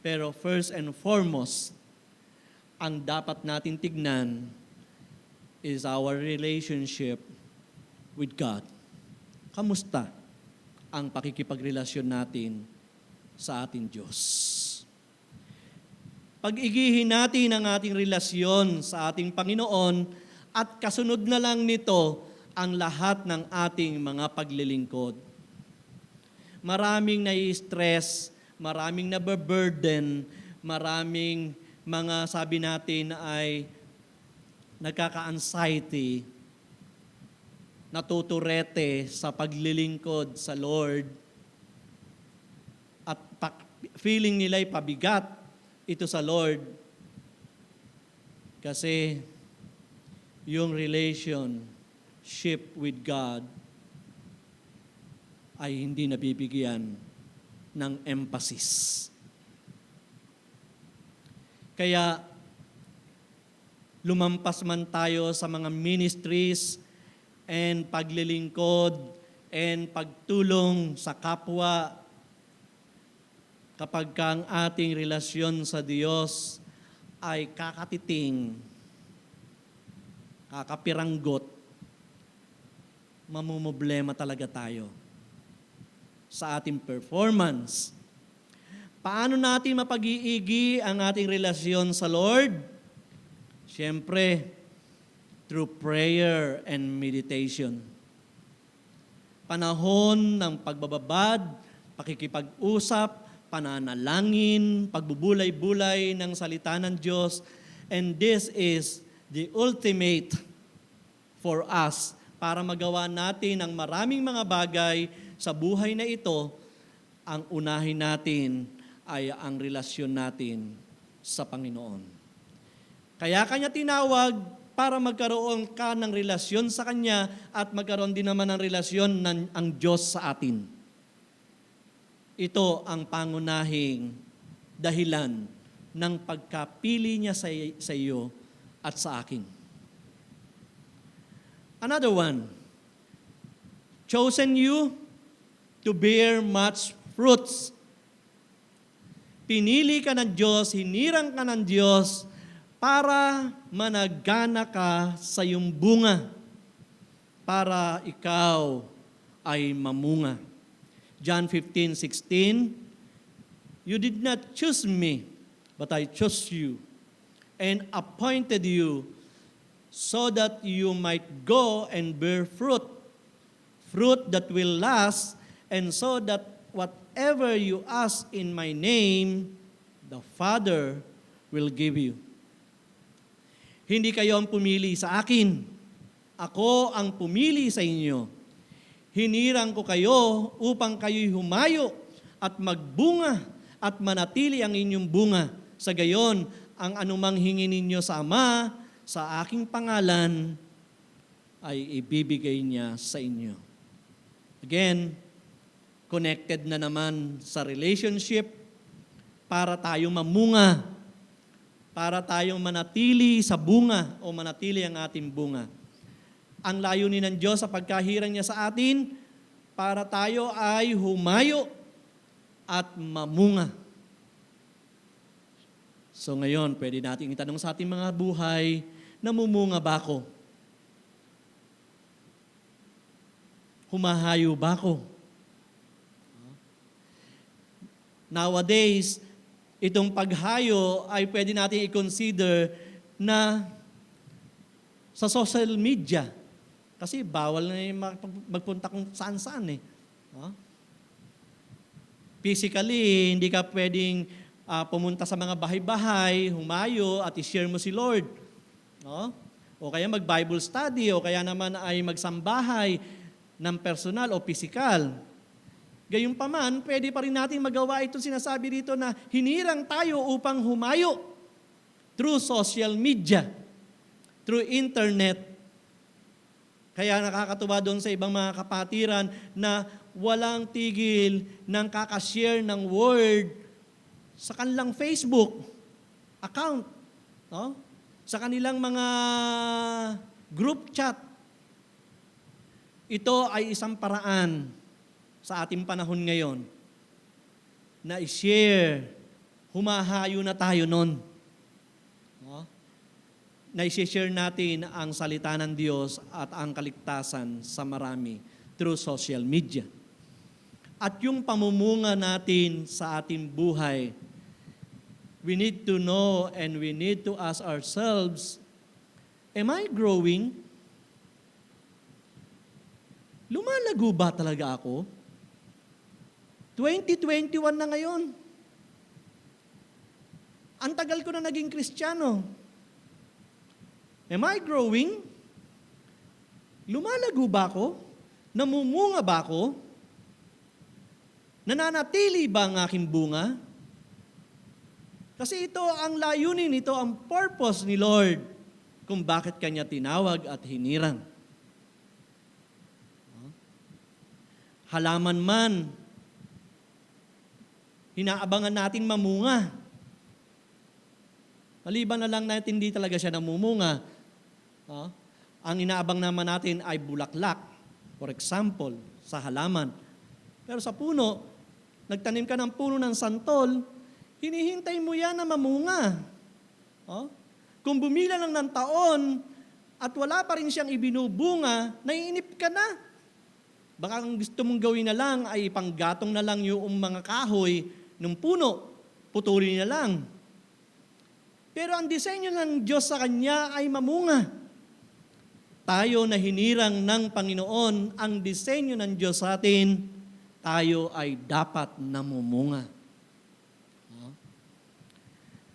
Pero first and foremost, ang dapat natin tignan is our relationship with God. Kamusta ang pakikipagrelasyon natin sa ating Diyos? Pag-igihin natin ang ating relasyon sa ating Panginoon at kasunod na lang nito ang lahat ng ating mga paglilingkod. Maraming nai-stress, maraming nababurden, maraming mga sabi natin ay nagkaka-anxiety, natuturete sa paglilingkod sa Lord at feeling nila'y pabigat ito sa Lord kasi yung relationship with God ay hindi nabibigyan ng emphasis. Kaya lumampas man tayo sa mga ministries and paglilingkod and pagtulong sa kapwa, kapag ang ating relasyon sa Diyos ay kakatiting, kakapiranggot, mamumblema talaga tayo sa ating performance. Paano natin mapag-iigi ang ating relasyon sa Lord? Siyempre, through prayer and meditation. Panahon ng pagbababad, pakikipag-usap, pananalangin, pagbubulay-bulay ng salita ng Diyos, and this is the ultimate for us para magawa natin ang maraming mga bagay sa buhay na ito. Ang unahin natin ay ang relasyon natin sa Panginoon. Kaya Kanya tinawag para magkaroon ka ng relasyon sa Kanya at magkaroon din naman ng relasyon ng ang Diyos sa atin. Ito ang pangunahing dahilan ng pagkapili niya sa iyo at sa akin. Another one, chosen you to bear much fruits. Pinili ka ng Diyos, hinirang ka ng Diyos para managana ka sa iyong bunga, para ikaw ay mamunga. John 15:16, you did not choose me, but I chose you and appointed you so that you might go and bear fruit, fruit that will last, and so that whatever you ask in my name, the Father will give you. Hindi kayo ang pumili sa akin. Ako ang pumili sa inyo. Hinirang ko kayo upang kayo'y humayo at magbunga at manatili ang inyong bunga. Sa gayon, ang anumang hingin ninyo sa Ama, sa aking pangalan, ay ibibigay niya sa inyo. Again, connected na naman sa relationship para tayong mamunga, para tayong manatili sa bunga o manatili ang ating bunga. Ang layunin ng Diyos sa pagkahirang niya sa atin, para tayo ay humayo at mamunga. So ngayon, pwede natin itanong sa ating mga buhay, namumunga ba ako? Humahayo ba ako? Nowadays, itong paghayo ay pwede natin i-consider na sa social media. Kasi bawal na yung magpunta kung saan-saan eh. Physically, hindi ka pwedeng pumunta sa mga bahay-bahay, humayo at i-share mo si Lord. No? O kaya mag-Bible study, o kaya naman ay magsambahay ng personal o physical. Gayunpaman, pwede pa rin natin magawa itong sinasabi dito na hinirang tayo upang humayo through social media, through internet. Kaya nakakatuwa doon sa ibang mga kapatiran na walang tigil ng kakashare ng word sa kanilang Facebook account, no? Sa kanilang mga group chat. Ito ay isang paraan sa ating panahon ngayon na i-share, humahayo na tayo nun. No? Na i-share natin ang salita ng Diyos at ang kaligtasan sa marami through social media. At yung pamumunga natin sa ating buhay, we need to know and we need to ask ourselves, am I growing? Lumalago ba talaga ako? 2021 na ngayon. Ang tagal ko na naging Kristiyano. Am I growing? Lumalago ba ako? Namumunga ba ako? Nananatili ba ang aking bunga? Kasi ito ang layunin, ito ang purpose ni Lord kung bakit Kanya tinawag at hinirang. Halaman man, hinaabangan natin mamunga. Maliban na lang natin hindi talaga siya namumunga. Ang inaabang naman natin ay bulaklak, for example, sa halaman. Pero sa puno, nagtanim ka ng puno ng santol, hinihintay mo yan na mamunga. Kung bumila lang ng taon at wala pa rin siyang ibinubunga, naiinip ka na. Baka ang gusto mong gawin na lang ay panggatong na lang yung mga kahoy ng puno, putulin na lang. Pero ang disenyo ng Diyos sa kanya ay mamunga. Tayo na hinirang ng Panginoon, ang disenyo ng Diyos sa atin, tayo ay dapat namumunga.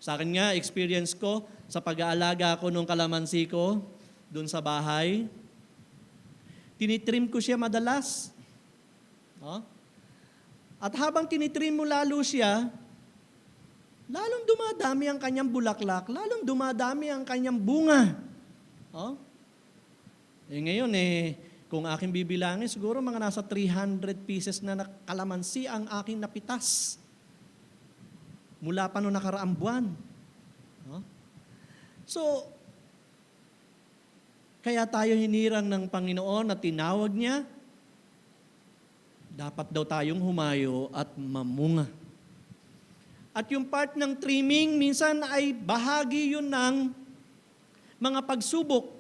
Sa akin nga, experience ko, sa pag-aalaga ko nung kalamansi ko, doon sa bahay, tinitrim ko siya madalas. At habang tinitrim mo lalo siya, lalong dumadami ang kanyang bulaklak, lalong dumadami ang kanyang bunga. Ngayon kung aking bibilangin, siguro mga nasa 300 pieces na kalamansi ang aking napitas. Mula pa noong nakaraang buwan. So, kaya tayo hinirang ng Panginoon at tinawag niya, dapat daw tayong humayo at mamunga. At yung part ng trimming, minsan ay bahagi yun ng mga pagsubok.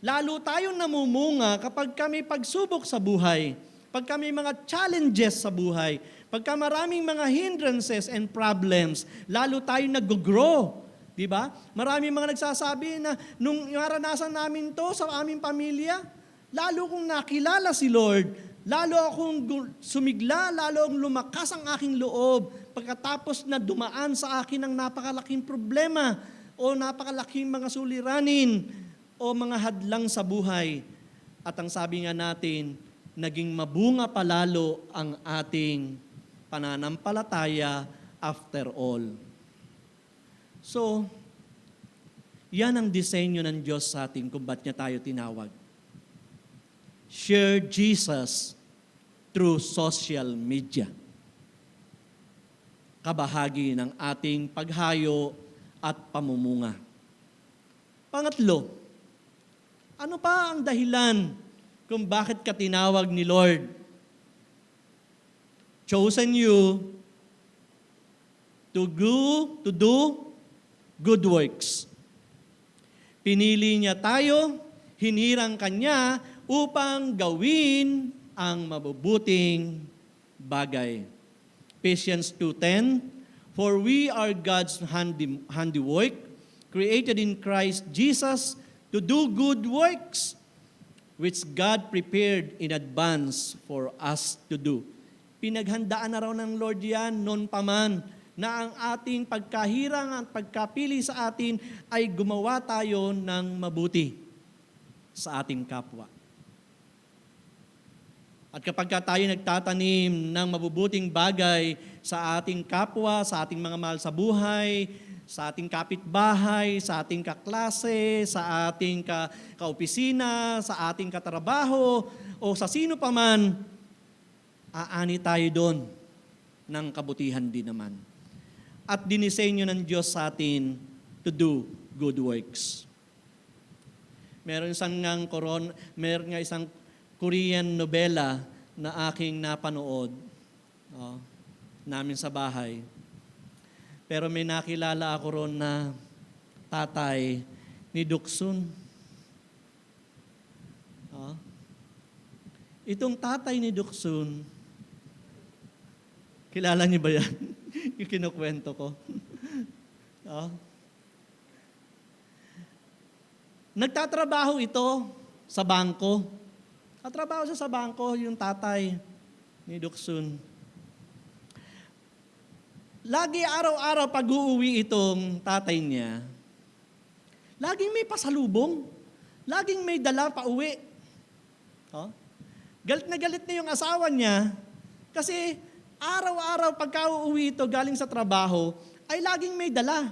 Lalo tayong namumunga kapag kami pagsubok sa buhay, pag kami mga challenges sa buhay, pagka maraming mga hindrances and problems, lalo tayong nag-grow. Diba? Maraming mga nagsasabi na nung naranasan namin to sa aming pamilya, lalo kong nakilala si Lord, lalo akong sumigla, lalo akong lumakas ang aking loob pagkatapos na dumaan sa akin ang napakalaking problema o napakalaking mga suliranin o mga hadlang sa buhay. At ang sabi nga natin, naging mabunga palalo ang ating pananampalataya after all. So, yan ang disenyo ng Diyos sa atin kung ba't niya tayo tinawag. Share Jesus through social media. Kabahagi ng ating paghayo at pamumunga. Pangatlo, ano pa ang dahilan kung bakit ka tinawag ni Lord chosen you to do good works. Pinili niya tayo, hinirang kanya upang gawin ang mabubuting bagay. Ephesians 2:10, for we are God's handiwork, created in Christ Jesus to do good works, which God prepared in advance for us to do. Pinaghandaan na raw ng Lord yan noon pa man, na ang ating pagkahirang at pagkapili sa atin ay gumawa tayo ng mabuti sa ating kapwa. At kapag tayo nagtatanim ng mabubuting bagay sa ating kapwa, sa ating mga mahal sa buhay, sa ating kapitbahay, sa ating kaklase, sa ating kaopisina, sa ating katrabaho, o sa sino pa man, aani tayo doon ng kabutihan din naman. At dinisenyo ng Diyos sa atin to do good works. Meron nga isang Korean nobela na aking napanood namin sa bahay. Pero may nakilala ako ron na tatay ni Duksun. Itong tatay ni Duksun, kilala niyo ba yan? Yung kinukwento ko. Nagtatrabaho ito sa bangko. Katrabaho siya sa bangko, yung tatay ni Duksun. Lagi araw-araw pag uuwi itong tatay niya, laging may pasalubong. Laging may dala pa uwi. Galit na yung asawa niya kasi araw-araw pagka uuwi ito galing sa trabaho, ay laging may dala.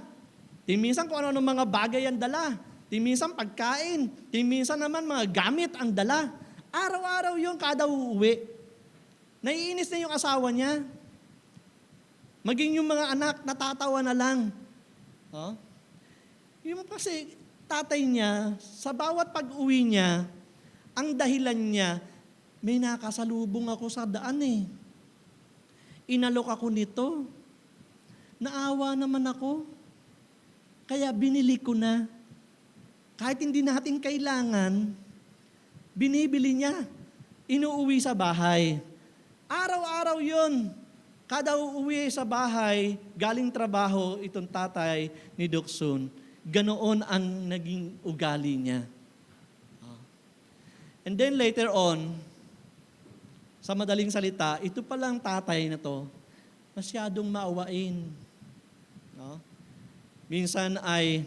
Minsan kung ano mga bagay ang dala. Minsan pagkain. Minsan naman mga gamit ang dala. Araw-araw yung kada uuwi. Naiinis na yung asawa niya. Maging yung mga anak, natatawa na lang. Yung kasi tatay niya, sa bawat pag-uwi niya, ang dahilan niya, may nakasalubong ako sa daan Inalok ako nito. Naawa naman ako. Kaya binili ko na. Kahit hindi natin kailangan, binibili niya. Inuuwi sa bahay. Araw-araw yun. Kada uuwi sa bahay, galing trabaho, itong tatay ni Duksun, ganoon ang naging ugali niya. And then later on, sa madaling salita, ito palang tatay na to, masyadong maawain. Minsan ay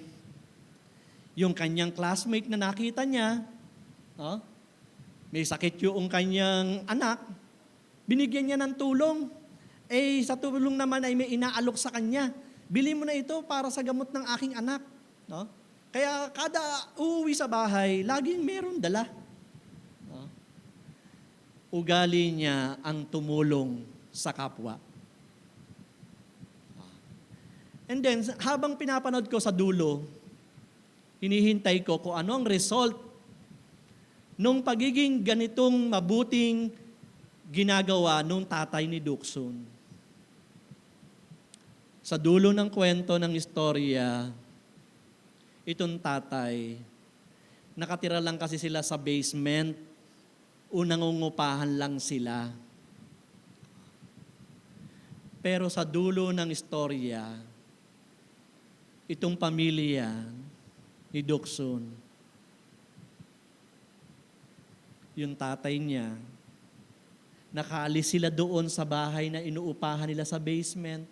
yung kanyang classmate na nakita niya, may sakit yung kanyang anak, binigyan niya ng tulong. Sa tulong naman ay may inaalok sa kanya. Bili mo na ito para sa gamot ng aking anak. Kaya kada uuwi sa bahay, laging meron dala. Ugali niya ang tumulong sa kapwa. And then, habang pinapanood ko sa dulo, hinihintay ko kung ano ang result nung pagiging ganitong mabuting ginagawa nung tatay ni Duksun. Sa dulo ng kwento ng istorya, itong tatay, nakatira lang kasi sila sa basement, nangungupahan lang sila. Pero sa dulo ng istorya, itong pamilya ni Duksun, yung tatay niya, nakaalis sila doon sa bahay na inuupahan nila sa basement.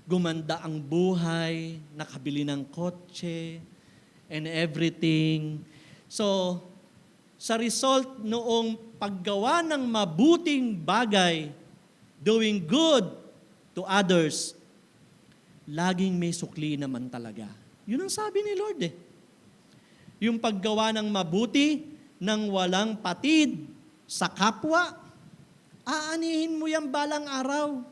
Gumanda ang buhay, nakabili ng kotse, and everything. So, sa result noong paggawa ng mabuting bagay, doing good to others, laging may sukli naman talaga. Yun ang sabi ni Lord Yung paggawa ng mabuti, ng walang patid sa kapwa, aanihin mo yan balang araw.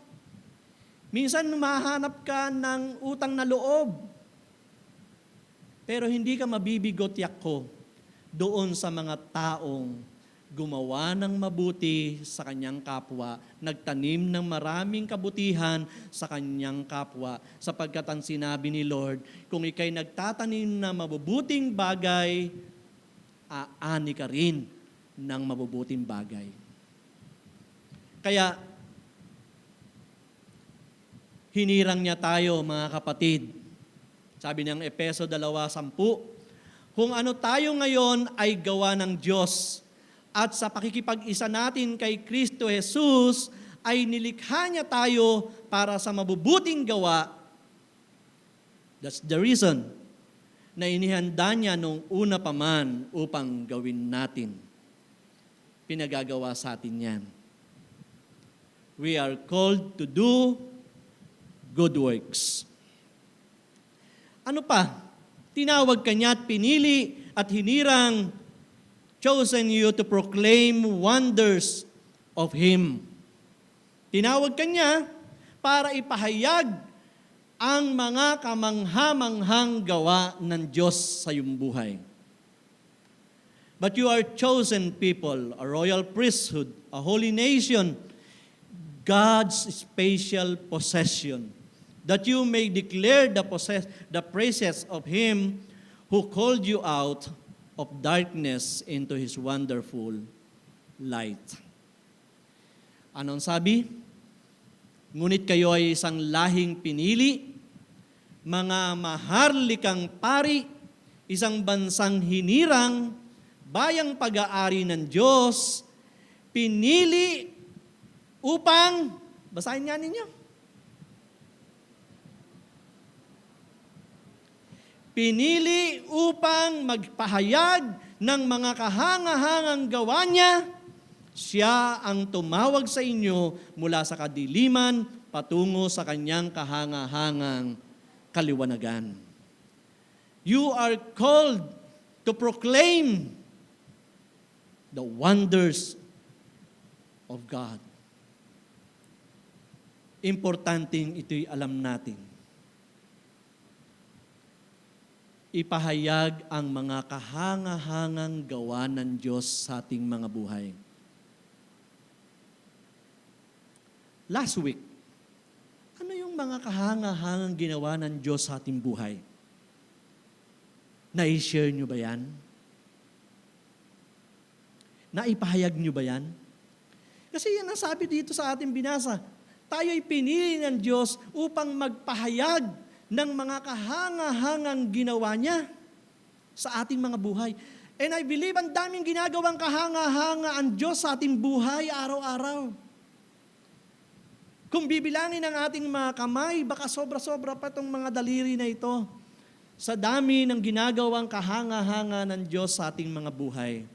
Minsan mahanap ka ng utang na loob, pero hindi ka mabibigot yakko doon sa mga taong gumawa ng mabuti sa kanyang kapwa, nagtanim ng maraming kabutihan sa kanyang kapwa, sapagkat ang sinabi ni Lord, kung ikay nagtatanim na mabubuting bagay, aani ka rin ng mabubuting bagay. Kaya, hinirang niya tayo, mga kapatid. Sabi niyang Efeso 2:10, kung ano tayo ngayon ay gawa ng Diyos, at sa pakikipag-isa natin kay Kristo Jesus, ay nilikha niya tayo para sa mabubuting gawa. That's the reason na inihanda niya nung una pa man upang gawin natin. Pinagagawa sa atin yan. We are called to do good works. Ano pa? Tinawag ka niya at pinili at hinirang, chosen you to proclaim wonders of Him. Tinawag ka niya para ipahayag ang mga kamangha-manghang gawa ng Diyos sa iyong buhay. But you are chosen people, a royal priesthood, a holy nation, God's special possession, that you may declare the praises of Him who called you out of darkness into His wonderful light. Anong sabi? Ngunit kayo ay isang lahing pinili, mga maharlikang pari, isang bansang hinirang, bayang pag-aari ng Diyos, pinili upang, basahin nga ninyo, pinili upang magpahayag ng mga kahangahangang gawa niya. Siya ang tumawag sa inyo mula sa kadiliman patungo sa kanyang kahangahangang kaliwanagan. You are called to proclaim the wonders of God. Importanteng ito'y alam natin. Ipahayag ang mga kahangahangang gawa ng Diyos sa ating mga buhay. Last week, ano yung mga kahangahangang ginawa ng Diyos sa ating buhay? Na-share nyo ba yan? Naipahayag nyo ba yan? Kasi yan ang sabi dito sa ating binasa. Tayo'y pinili ng Diyos upang magpahayag ng mga kahangahangang ginawa niya sa ating mga buhay. And I believe ang daming ginagawang kahanga-hanga ang Diyos sa ating buhay araw-araw. Kung bibilangin ang ating mga kamay, baka sobra-sobra pa itong mga daliri na ito sa dami ng ginagawang kahanga-hanga ng Diyos sa ating mga buhay.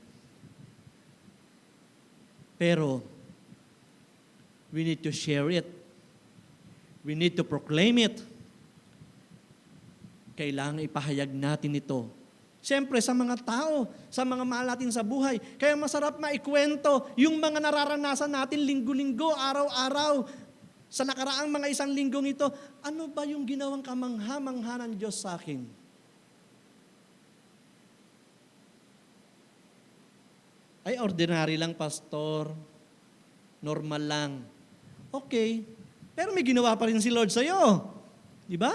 Pero, we need to share it. We need to proclaim it. Kailangan ipahayag natin ito. Siyempre, sa mga tao, sa mga mahal natin sa buhay. Kaya masarap maikwento yung mga nararanasan natin linggo-linggo, araw-araw. Sa nakaraang mga isang linggong ito, ano ba yung ginawang kamangha-mangha ng Diyos sa akin? Ay, ordinary lang, pastor. Normal lang. Okay. Pero may ginawa pa rin si Lord sa'yo. Di ba?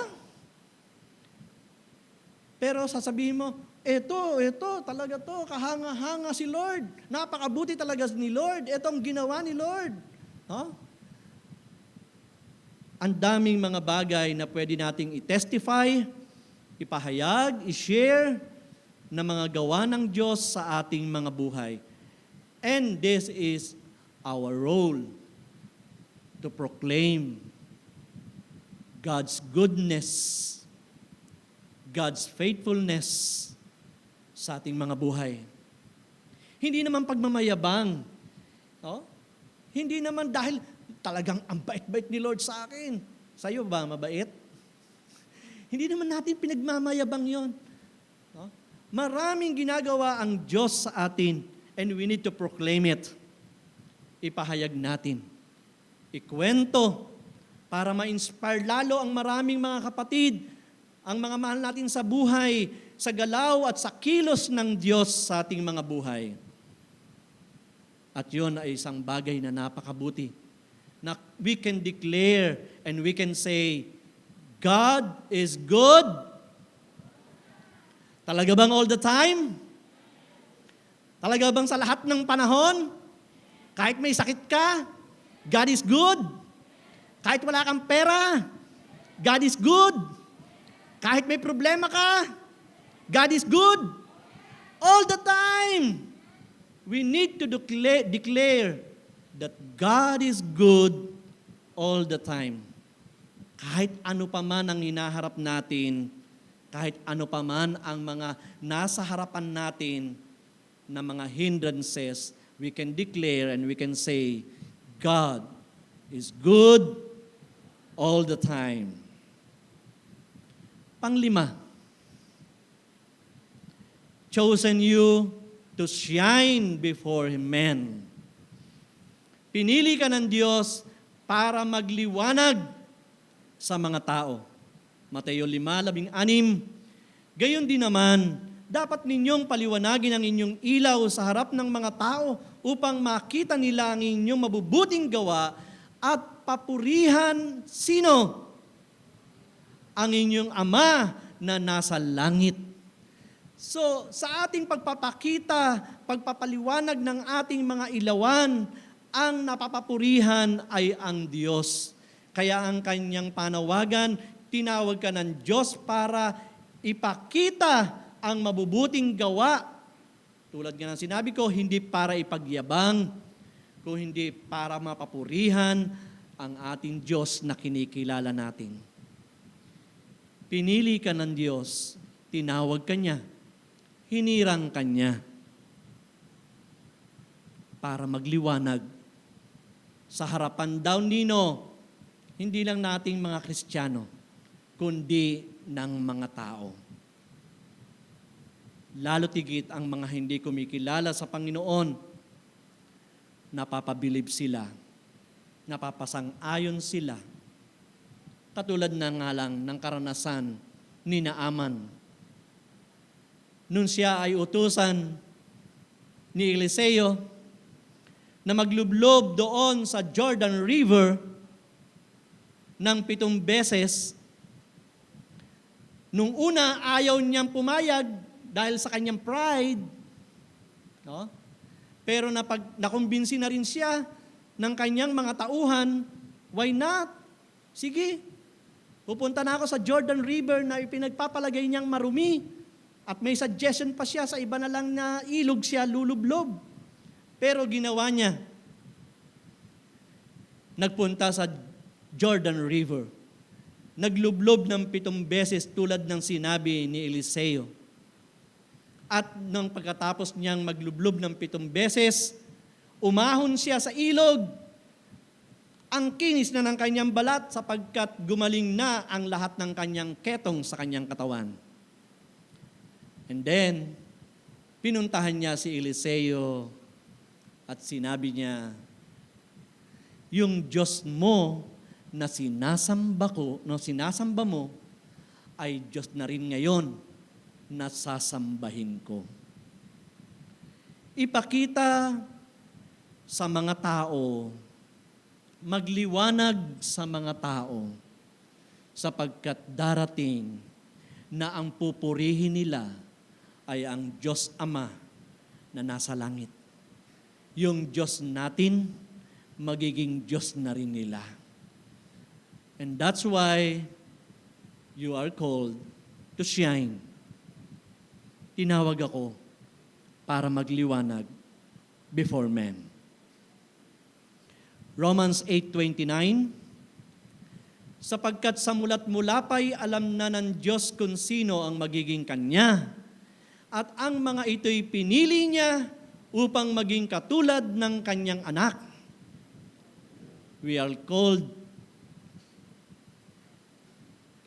Pero sasabihin mo, ito, talaga to, kahanga-hanga si Lord. Napakabuti talaga ni Lord. Ito ang ginawa ni Lord. Huh? Ang daming mga bagay na pwede nating i-testify, ipahayag, i-share na mga gawa ng Diyos sa ating mga buhay. And this is our role to proclaim God's goodness, God's faithfulness sa ating mga buhay. Hindi naman pagmamayabang. No? Hindi naman dahil talagang ang bait-bait ni Lord sa akin. Sa'yo ba mabait? Hindi naman natin pinagmamayabang yon. No? Maraming ginagawa ang Diyos sa atin and we need to proclaim it. Ipahayag natin. Ikwento para ma-inspire lalo ang maraming mga kapatid, ang mga mahal natin sa buhay, sa galaw at sa kilos ng Diyos sa ating mga buhay. At yun ay isang bagay na napakabuti. Na we can declare and we can say, God is good. Talaga bang all the time? Talaga bang sa lahat ng panahon? Kahit may sakit ka, God is good. Kahit wala kang pera, God is good. Kahit may problema ka, God is good. All the time. We need to declare that God is good all the time. Kahit ano pa man ang hinaharap natin, kahit ano pa man ang mga nasa harapan natin na mga hindrances, we can declare and we can say, God is good all the time. Panglima, chosen you to shine before men. Pinili ka ng Diyos para magliwanag sa mga tao. Mateo 5:16. Gayon din naman, dapat ninyong paliwanagin ang inyong ilaw sa harap ng mga tao upang makita nila ang inyong mabubuting gawa at papurihan sino? Ang inyong Ama na nasa langit. So, sa ating pagpapakita, pagpapaliwanag ng ating mga ilawan, ang napapapurihan ay ang Diyos. Kaya ang kanyang panawagan, tinawag ka ng Diyos para ipakita ang mabubuting gawa. Tulad nga ng sinabi ko, hindi para ipagyabang, kung hindi para mapapurihan ang ating Diyos na kinikilala natin. Pinili ka ng Diyos, tinawag ka niya, hinirang ka niya para magliwanag sa harapan daw nino, hindi lang nating mga Kristiyano, kundi ng mga tao. Lalo tigit ang mga hindi kumikilala sa Panginoon, napapabilib sila, napapasang-ayon sila. Katulad na nga lang ng karanasan ni Naaman. Nung siya ay utusan ni Eliseo na maglublob doon sa Jordan River ng 7 beses, nung una ayaw niyang pumayag dahil sa kanyang pride, no? Pero nakumbinsi na rin siya ng kanyang mga tauhan, why not? Sige, pupunta na ako sa Jordan River na ipinagpapalagay niyang marumi. At may suggestion pa siya sa iba na lang na ilog siya lulublob. Pero ginawa niya. Nagpunta sa Jordan River. Naglublob ng 7 beses tulad ng sinabi ni Eliseo. At nang pagkatapos niyang maglublob ng 7 beses, umahon siya sa ilog. Ang kinis na ng kanyang balat sapagkat gumaling na ang lahat ng kanyang ketong sa kanyang katawan. And then, pinuntahan niya si Eliseo at sinabi niya, yung Diyos mo na sinasamba mo ay Diyos na rin ngayon na sasambahin ko. Ipakita sa mga tao, magliwanag sa mga tao, sapagkat darating na ang pupurihin nila ay ang Diyos Ama na nasa langit. Yung Diyos natin, magiging Diyos na rin nila. And that's why you are called to shine. Tinawag ako para magliwanag before men. Romans 8:29, sapagkat sa mulat-mula pa'y alam na ng Diyos kung sino ang magiging Kanya, at ang mga ito'y pinili niya upang maging katulad ng Kanyang anak. We are called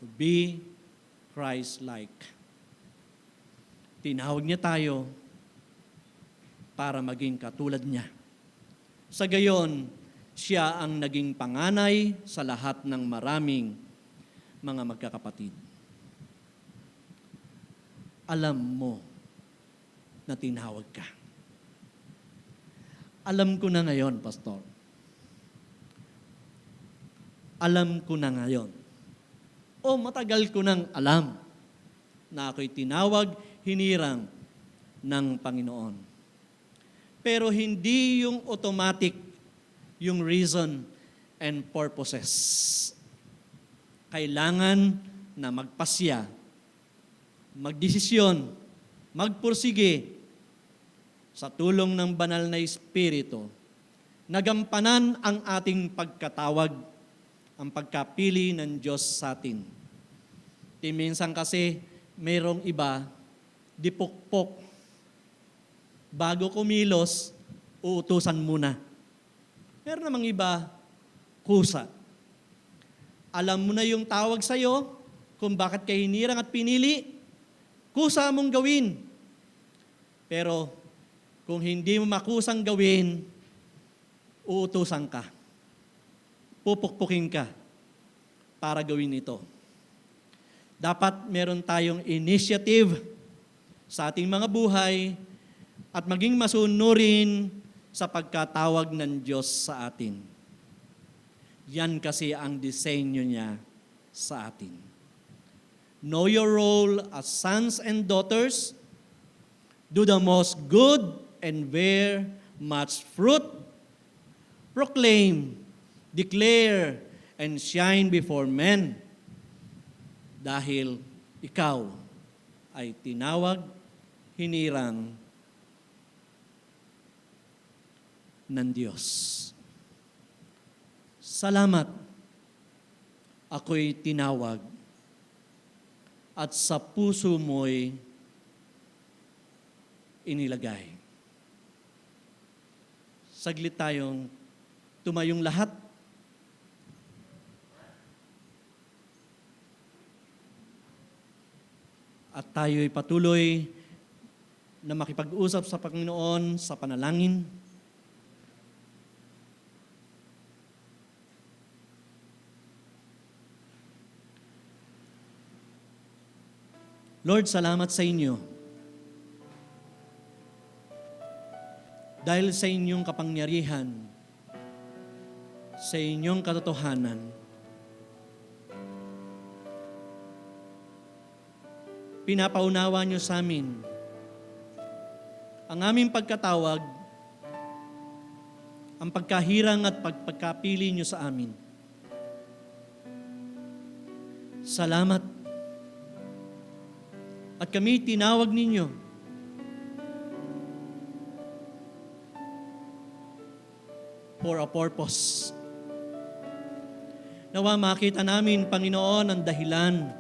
to be Christ-like. Tinawag niya tayo para maging katulad niya. Sa gayon, siya ang naging panganay sa lahat ng maraming mga magkakapatid. Alam mo na tinawag ka. Alam ko na ngayon, Pastor. Alam ko na ngayon. O matagal ko nang alam na ako'y tinawag, hinirang ng Panginoon. Pero hindi yung automatic, yung reason and purposes. Kailangan na magpasya, magdesisyon, magpursige sa tulong ng banal na Espiritu, nagampanan ang ating pagkatawag, ang pagkapili ng Diyos sa atin. Minsan kasi, mayroong iba, dipukpok. Bago kumilos, uutusan muna. Meron namang iba, kusa. Alam mo na yung tawag sa'yo, kung bakit ka hinirang at pinili, kusa mong gawin. Pero kung hindi mo makusang gawin, uutusan ka. Pupukpukin ka para gawin ito. Dapat meron tayong initiative sa ating mga buhay at maging masunurin sa pagkatawag ng Diyos sa atin. Yan kasi ang disenyo niya sa atin. Know your role as sons and daughters. Do the most good and bear much fruit. Proclaim, declare, and shine before men. Dahil ikaw ay tinawag, hinirang ng Diyos. Salamat, ako'y tinawag at sa puso mo'y inilagay. Saglit tayong tumayong lahat. At tayo'y patuloy na makipag-usap sa Panginoon sa panalangin. Lord, salamat sa inyo. Dahil sa inyong kapangyarihan, sa inyong katotohanan, pinapaunawa niyo sa amin ang aming pagkatawag, ang pagkahirang at pagpagkapili niyo sa amin. Salamat. At kami tinawag ninyo for a purpose. Nawa makita namin, Panginoon, ang dahilan.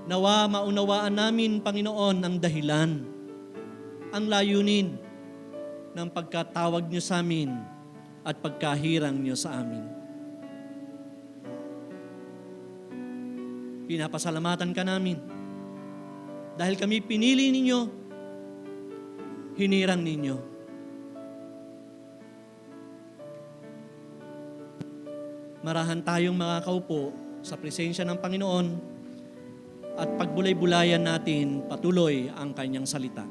Nawa maunawaan namin, Panginoon, ang dahilan, ang layunin ng pagkatawag niyo sa amin at pagkahirang niyo sa amin. Pinapasalamatan ka namin. Dahil kami pinili ninyo, hinirang ninyo. Marahan tayong makakaupo sa presensya ng Panginoon at pagbulay-bulayan natin patuloy ang kanyang salita.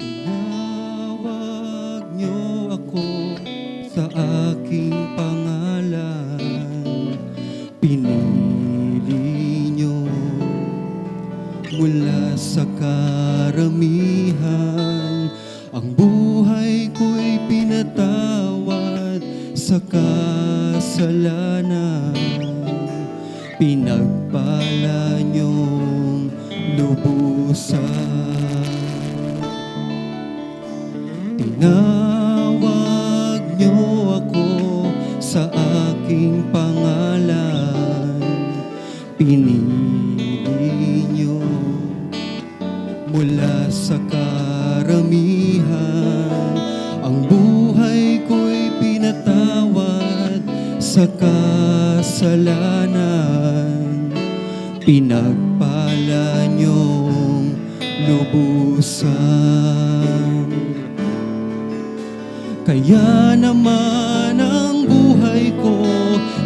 Tinawag niyo ako sa aking pangalan. Pinili niyo mula sa karamihan. Ang buhay ko'y pinatawad sa kasalanan. Pinagpala niyong lubusan. Tinawag niyo ako sa aking pangalan. Pinili niyo mula sa karamihan. Ang buhay ko'y pinatawad sa kasalanan. Pinagpala niyo Kaya naman ang buhay ko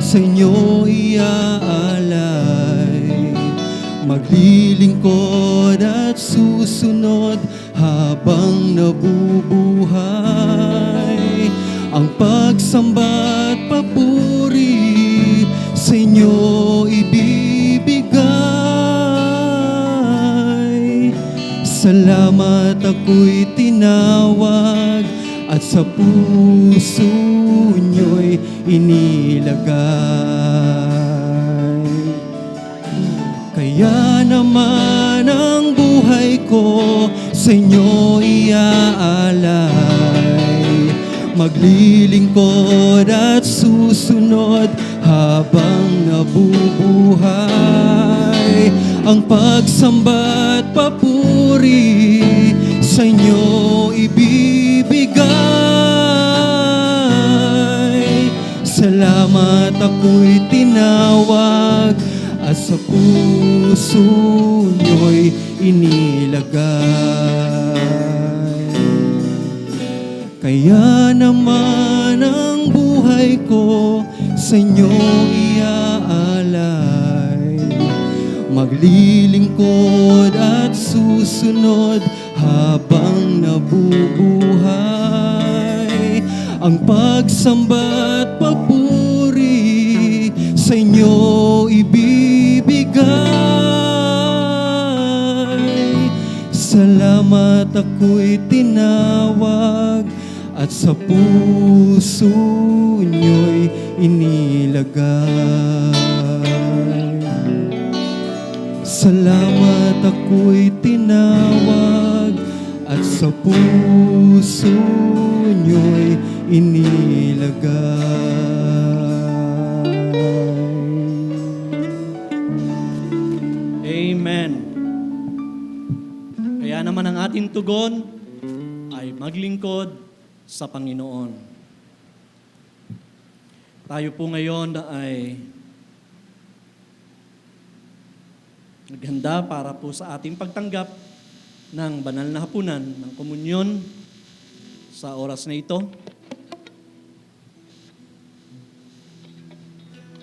sa inyo iaalay. Maglilingkod at susunod habang nabubuhay. Ang pagsamba't papuri sa inyo ibibigay. Salamat ako'y tinawag at sa puso nyo'y inilagay. Kaya naman ang buhay ko sa inyo iaalay. Maglilingkod at susunod habang nabubuhay. Ang pagsamba't papuri sa inyo ibibigay. Salamat ako'y tinawag at sa puso nyo'y inilagay. Kaya naman ang buhay ko sa inyo iaalay. Maglilingkod at susunod habang nabubuhay. Ang pagsamba't papuri sa inyo ibibigay. Salamat ako'y tinawag at sa puso nyo'y inilagay. Salamat ako'y tinawag at sa puso nyo'y inilagay. Amen. Kaya naman ang ating tugon ay maglingkod sa Panginoon. Tayo po ngayon ay naghanda para po sa ating pagtanggap ng banal na hapunan ng komunyon sa oras na ito.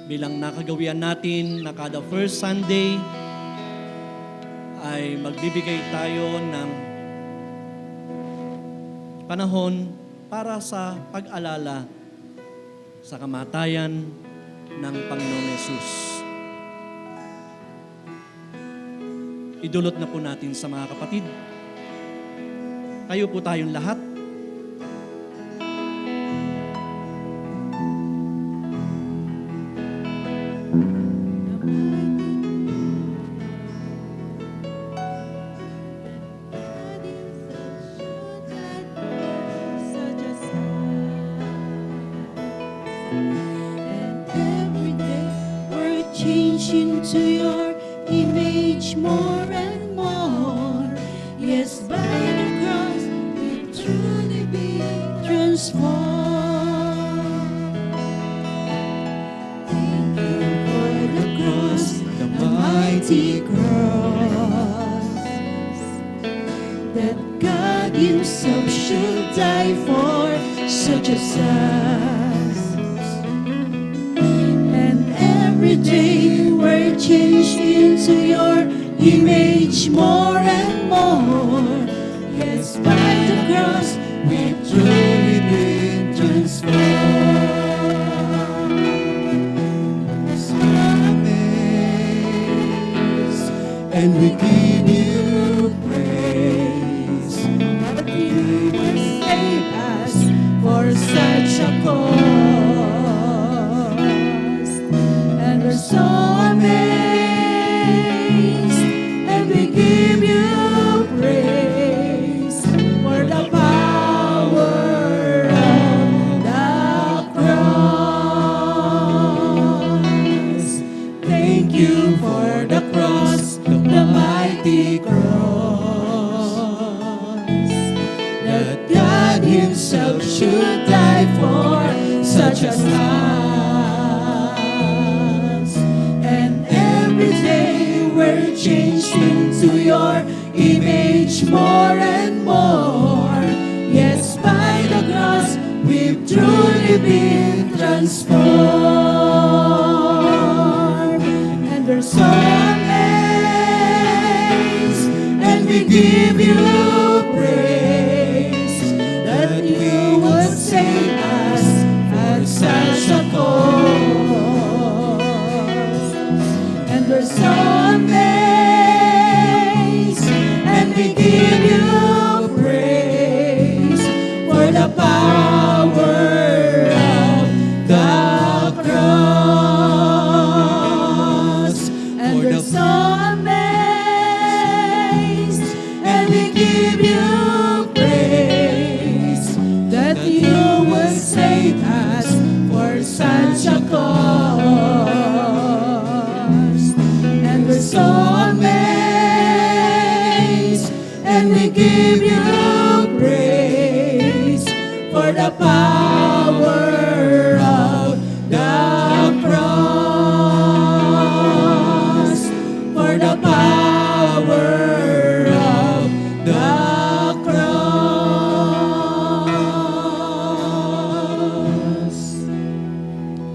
Bilang nakagawian natin na kada first Sunday ay magbibigay tayo ng panahon para sa pag-alala sa kamatayan ng Panginoong Yesus. Idulot na po natin sa mga kapatid. Tayo po tayong lahat. Into your image more and more. Yes, by the cross we truly be transformed. Thank you for the cross, the mighty cross, that God Himself should die for such as us. And every day we're changed into your image more and more. Yes, by the cross we've truly been transformed. So amazed, and we give you praise. You will save us for such a cause, and we're so amazed. Himself should die for such as us. And every day we're changed into your image more and more. Yes, by the cross we've truly been transformed. And we're so amazed, and we give you praise that you would save us at such a cost. And we're so amazed, and we give you praise for the power of the cross. And we're so amazed, and we give you praise that you would save us for such a cost. And we're so amazed, and we give you praise for the power of the cross, for the power of the cross.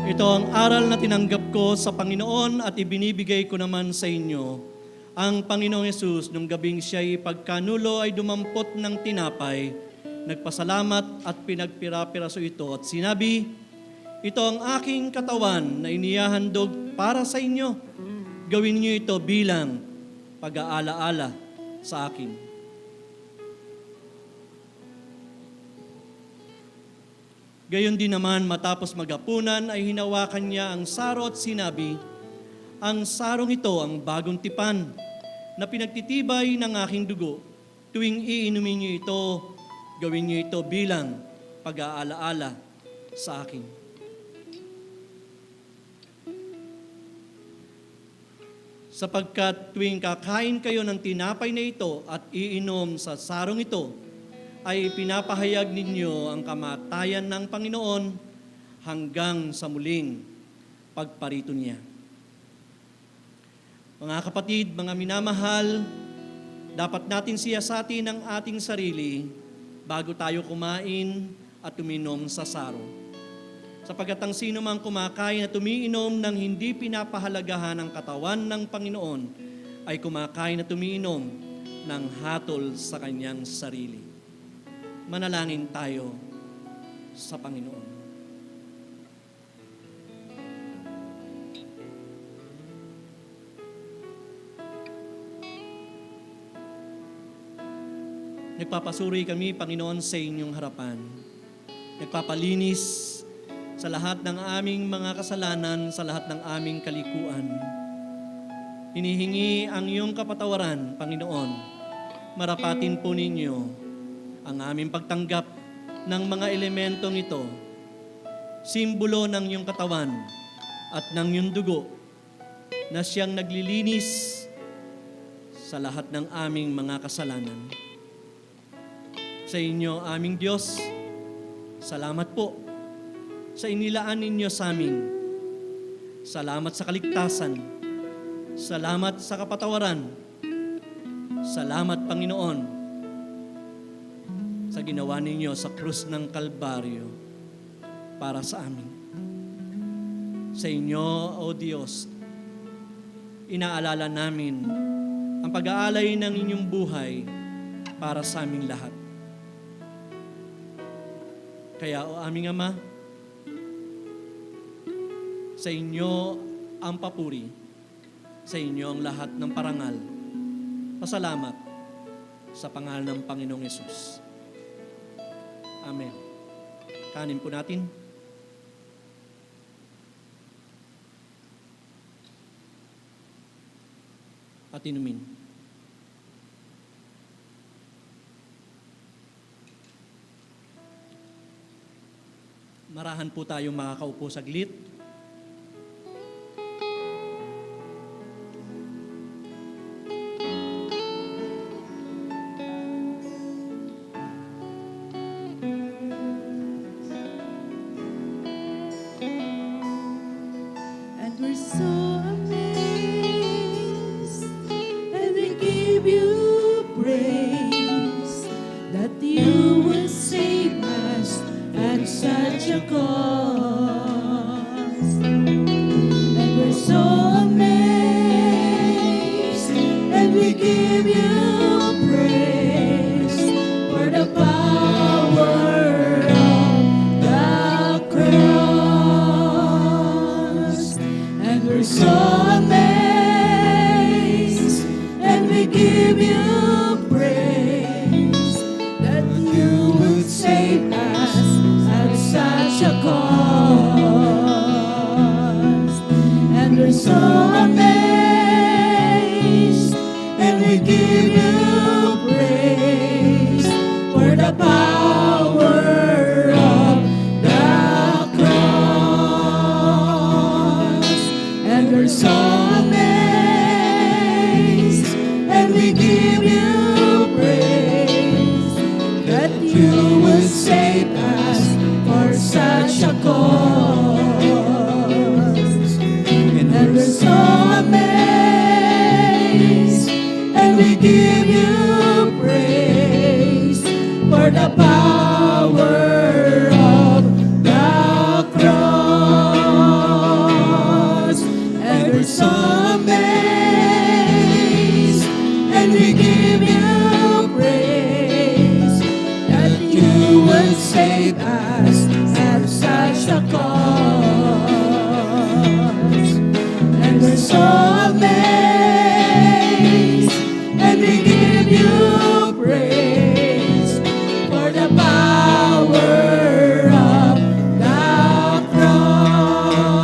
Ito ang aral na tinanggap ko sa Panginoon at ibinibigay ko naman sa inyo. Ang Panginoong Yesus, nung gabing siya'y pagkanulo ay dumampot ng tinapay, nagpasalamat at pinagpira-piraso ito at sinabi, ito ang aking katawan na inihahandog para sa inyo. Gawin niyo ito bilang pag-aalaala sa akin. Gayon din naman matapos maghapunan ay hinawakan niya ang saro at sinabi, ang sarong ito ang bagong tipan na pinagtitibay ng aking dugo. Tuwing iinumin niyo ito, gawin niyo ito bilang pag-aalaala sa akin. Sapagkat tuwing kakain kayo ng tinapay na ito at iinom sa sarong ito, ay pinapahayag ninyo ang kamatayan ng Panginoon hanggang sa muling pagparito niya. Mga kapatid, mga minamahal, dapat natin siyasatin ang ating sarili bago tayo kumain at uminom sa saro. Sapagkat ang sino mang kumakain at umiinom ng hindi pinapahalagahan ang katawan ng Panginoon ay kumakain at umiinom ng hatol sa kanyang sarili. Manalangin tayo sa Panginoon. Nagpapasuri kami, Panginoon, sa inyong harapan. Nagpapalinis sa lahat ng aming mga kasalanan, sa lahat ng aming kalikuan. Hinihingi ang iyong kapatawaran, Panginoon. Marapatin po ninyo ang aming pagtanggap ng mga elementong ito, simbolo ng iyong katawan at ng iyong dugo na siyang naglilinis sa lahat ng aming mga kasalanan. Sa inyo, aming Diyos, salamat po sa inilaan ninyo sa amin. Salamat sa kaligtasan. Salamat sa kapatawaran. Salamat, Panginoon, sa ginawa ninyo sa krus ng Kalbaryo para sa amin. Sa inyo, O Diyos, inaalala namin ang pag-aalay ng inyong buhay para sa aming lahat. Kaya, O aming Ama, sa inyo ang papuri, sa inyo ang lahat ng parangal. Pasalamat sa pangalan ng Panginoong Yesus. Amen. Kanin po natin. At inumin. Marahan po tayong makakaupo saglit. And we're so amazed, and we give you praise that you will save us at such a cause. And we're so amazed, and we give you praise for the power of the cross. And we're so amazed, and we give you praise that you would save us at such a cost. And we're so amazed, and we give you praise for the power of the cross. And we're so amazed, and we give you praise that you would save us for such a cause. And we're so amazed, and we give you praise for the power of the cross. And we're so amazed, and we give you praise that you would save us at such a cause. And we're so amazed, and we give you praise for the power of the cross.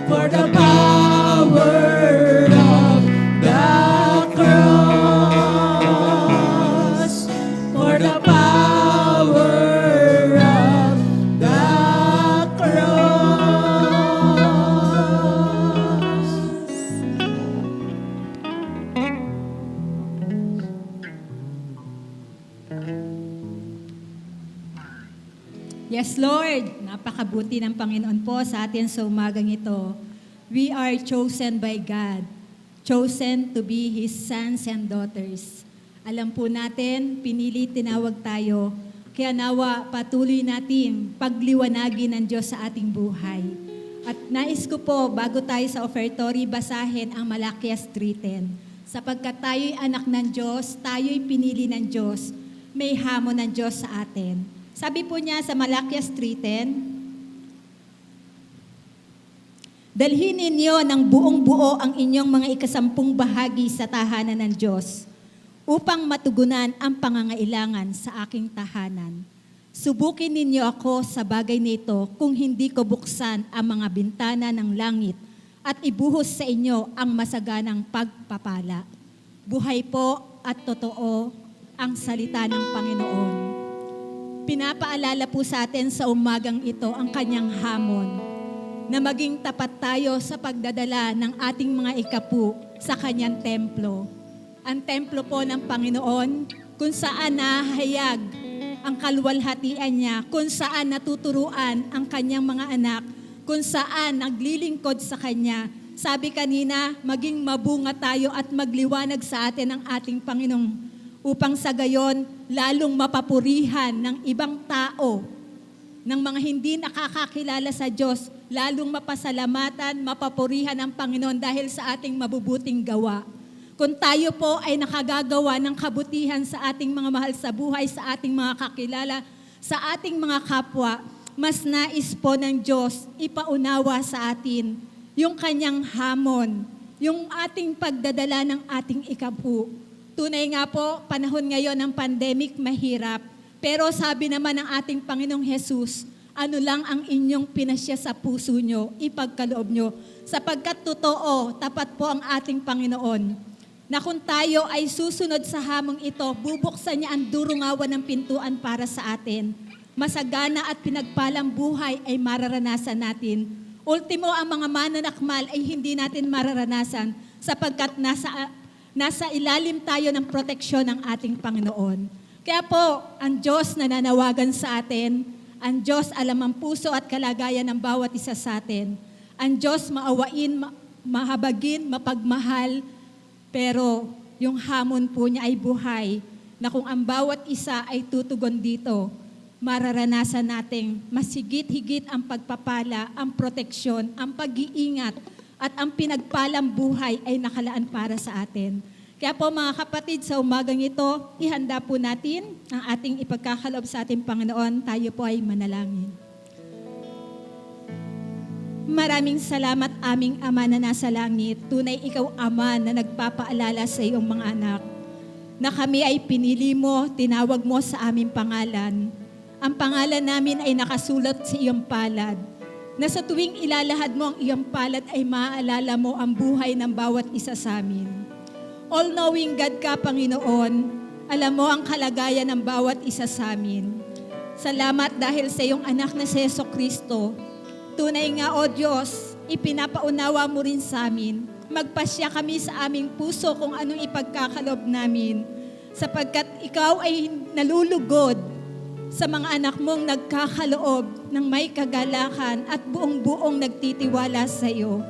For the power of the cross. For the power of the cross. Yes, Lord. Napakabuti ng Panginoon po sa atin sa umagang ito. We are chosen by God, chosen to be His sons and daughters. Alam po natin, pinili, tinawag tayo, kaya nawa patuloy natin pagliwanagin ng Diyos sa ating buhay. At nais ko po, bago tayo sa offertory, basahin ang Malakias 3:10. Sapagkat tayo'y anak ng Diyos, tayo'y pinili ng Diyos, may hamon ng Diyos sa atin. Sabi po niya sa Malakias 3:10, dalhin ninyo ng buong buo ang inyong mga ikasampung bahagi sa tahanan ng Diyos upang matugunan ang pangangailangan sa aking tahanan. Subukin ninyo ako sa bagay nito kung hindi ko buksan ang mga bintana ng langit at ibuhos sa inyo ang masaganang pagpapala. Buhay po at totoo ang salita ng Panginoon. Pinapaalala po sa atin sa umagang ito ang kanyang hamon na maging tapat tayo sa pagdadala ng ating mga ikapu sa kanyang templo. Ang templo po ng Panginoon kung saan nahayag ang kaluwalhatian niya, kung saan natuturuan ang kanyang mga anak, kung saan naglilingkod sa kanya. Sabi kanina, maging mabunga tayo at magliwanag sa atin ang ating Panginoon upang sa gayon lalong mapapurihan ng ibang tao, ng mga hindi nakakakilala sa Diyos, lalong mapasalamatan, mapapurihan ang Panginoon dahil sa ating mabubuting gawa. Kung tayo po ay nakagagawa ng kabutihan sa ating mga mahal sa buhay, sa ating mga kakilala, sa ating mga kapwa, mas nais po ng Diyos ipaunawa sa atin yung kanyang hamon, yung ating pagdadala ng ating ikapu. Tunay nga po, panahon ngayon ng pandemic, mahirap. Pero sabi naman ng ating Panginoong Jesus, ano lang ang inyong pinasya sa puso nyo, ipagkaloob nyo, sapagkat totoo, tapat po ang ating Panginoon, na kung tayo ay susunod sa hamong ito, bubuksan niya ang durungawan ng pintuan para sa atin. Masagana at pinagpalang buhay ay mararanasan natin. Ultimo, ang mga mananakmal ay hindi natin mararanasan sapagkat nasa ilalim tayo ng proteksyon ng ating Panginoon. Kaya po, ang Diyos na nanawagan sa atin, ang Diyos alam ang puso at kalagayan ng bawat isa sa atin. Ang Diyos maawain, mahabagin, mapagmahal, pero yung hamon po niya ay buhay, na kung ang bawat isa ay tutugon dito, mararanasan nating masigit-higit ang pagpapala, ang proteksyon, ang pag-iingat, at ang pinagpalang buhay ay nakalaan para sa atin. Kaya po mga kapatid, sa umagang ito, ihanda po natin ang ating ipagkakaloob sa ating Panginoon. Tayo po ay manalangin. Maraming salamat aming Ama na nasa langit. Tunay ikaw, Ama, na nagpapaalala sa iyong mga anak na kami ay pinili mo, tinawag mo sa aming pangalan. Ang pangalan namin ay nakasulat sa iyong palad, na sa tuwing ilalahad mo ang iyong palad ay maaalala mo ang buhay ng bawat isa sa amin. All-knowing God ka, Panginoon, alam mo ang kalagayan ng bawat isa sa amin. Salamat dahil sa iyong anak na si Jesucristo. Tunay nga, O Diyos, ipinapaunawa mo rin sa amin. Magpasya kami sa aming puso kung anong ipagkakalob namin, sapagkat ikaw ay nalulugod sa mga anak mong nagkakaloob ng may kagalakan at buong-buong nagtitiwala sa iyo.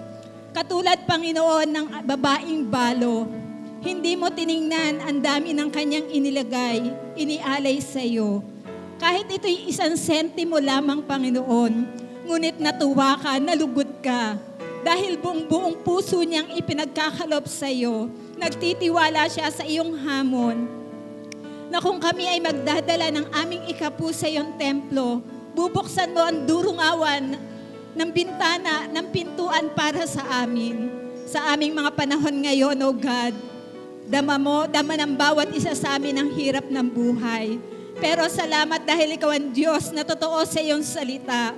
Katulad, Panginoon, ng babaeng balo, hindi mo tiningnan ang dami ng kanyang inilagay, inialay sa iyo. Kahit ito'y 1 sentimo lamang, Panginoon, ngunit natuwa ka, nalugod ka. Dahil buong puso niyang ipinagkakalob sa iyo, nagtitiwala siya sa iyong hamon, na kung kami ay magdadala ng aming ikapu sa iyong templo, bubuksan mo ang durungawan ng bintana, ng pintuan para sa amin. Sa aming mga panahon ngayon, O God, dama ng bawat isa sa amin ang hirap ng buhay. Pero salamat dahil ikaw ang Diyos na totoo sa iyong salita.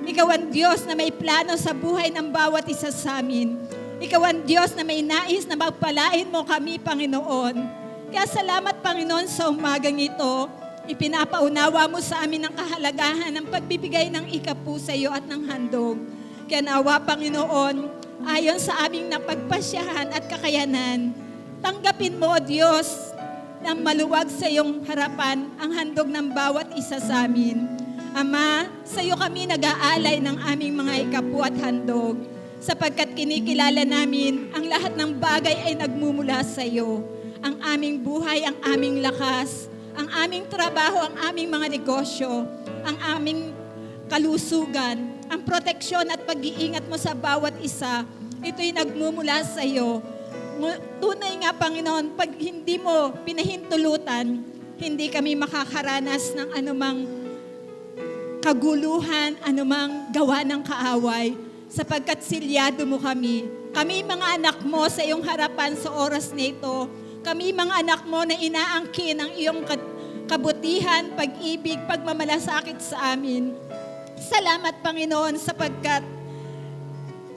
Ikaw ang Diyos na may plano sa buhay ng bawat isa sa amin. Ikaw ang Diyos na may nais na magpalain mo kami, Panginoon. Kaya salamat, Panginoon, sa umagang ito. Ipinapaunawa mo sa amin ang kahalagahan ng pagbibigay ng ikapu sa iyo at ng handog. Kaya nawa, Panginoon, ayon sa aming napagpasyahan at kakayanan, tanggapin mo, O Diyos, ng maluwag sa iyong harapan ang handog ng bawat isa sa amin. Ama, sa iyo kami nag-aalay ng aming mga ikapu at handog, sapagkat kinikilala namin ang lahat ng bagay ay nagmumula sa iyo. Ang aming buhay, ang aming lakas, ang aming trabaho, ang aming mga negosyo, ang aming kalusugan, ang proteksyon at pag-iingat mo sa bawat isa, ito'y nagmumula sa iyo. Tunay nga, Panginoon, pag hindi mo pinahintulutan, hindi kami makakaranas ng anumang kaguluhan, anumang gawa ng kaaway, sapagkat silyado mo kami. Kami mga anak mo sa iyong harapan sa oras na ito. Kami mga anak mo na inaangkin ang iyong kabutihan, pag-ibig, pagmamalasakit sa amin. Salamat, Panginoon, sapagkat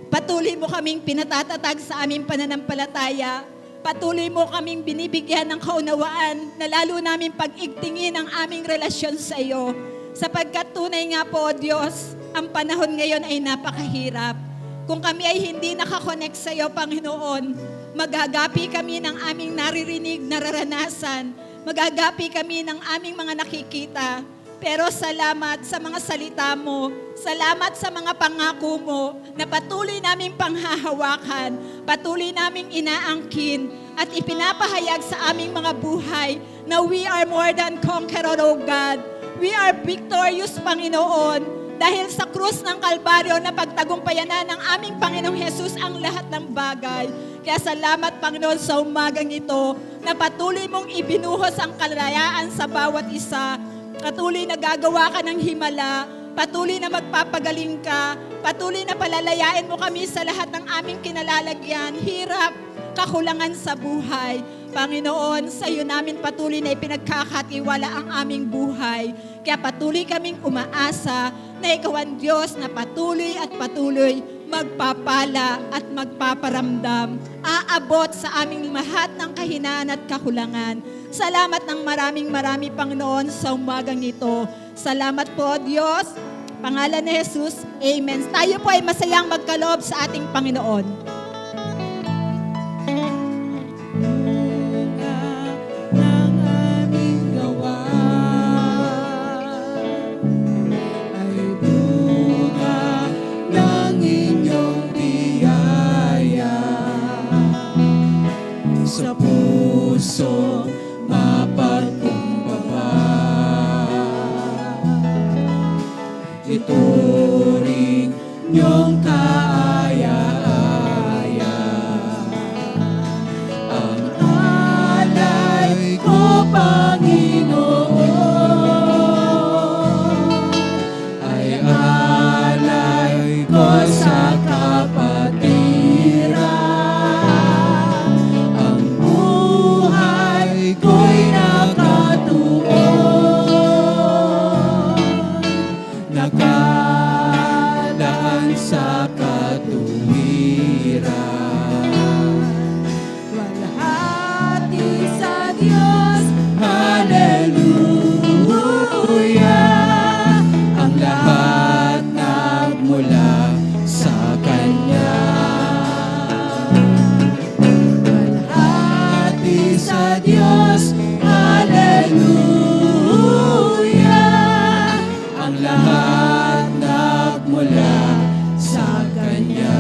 patuloy mo kaming pinatatatag sa aming pananampalataya. Patuloy mo kaming binibigyan ng kaunawaan na lalo namin pag-igtingin ang aming relasyon sa iyo. Sapagkat tunay nga po, Diyos, ang panahon ngayon ay napakahirap. Kung kami ay hindi nakakonect sa iyo, Panginoon, magagapi kami ng aming naririnig, nararanasan. Magagapi kami ng aming mga nakikita. Pero salamat sa mga salita mo. Salamat sa mga pangako mo na patuloy naming panghahawakan, patuloy naming inaangkin at ipinapahayag sa aming mga buhay na we are more than conqueror, O God. We are victorious, Panginoon, dahil sa krus ng Kalbaryo na pagtagumpayan na ng aming Panginoong Jesus ang lahat ng bagay. Kaya salamat, Panginoon, sa umagang ito na patuloy mong ibinuhos ang kalayaan sa bawat isa. Patuloy na gagawa ka ng himala, patuloy na magpapagaling ka, patuloy na palalayain mo kami sa lahat ng aming kinalalagyan, hirap, kakulangan sa buhay. Panginoon, sa iyo namin patuloy na ipinagkakatiwala ang aming buhay. Kaya patuloy kaming umaasa na ikaw ang Diyos na patuloy at patuloy magpapala at magpaparamdam. Aabot sa aming lahat ng kahinaan at kakulangan. Salamat ng marami, Panginoon, sa umagang ito. Salamat po, Diyos. Pangalan ni Jesus, Amen. Tayo po ay masayang magkaloob sa ating Panginoon. Ng aming gawa ay bunga ng inyong biyaya. Sa puso mapagkumbaba ituring niyong kaaya-aya. Ang alay ko, Panginoon, ay alay ko sa kapatiran. Ang buhay ko'y nakatuon, nakadaan sa katuwiran. Walhati sa Diyos, hallelujah. Ang lahat nagmula sa Kanya. Walhati sa Diyos, hallelujah. Ang lahat nagmula sa Kanya.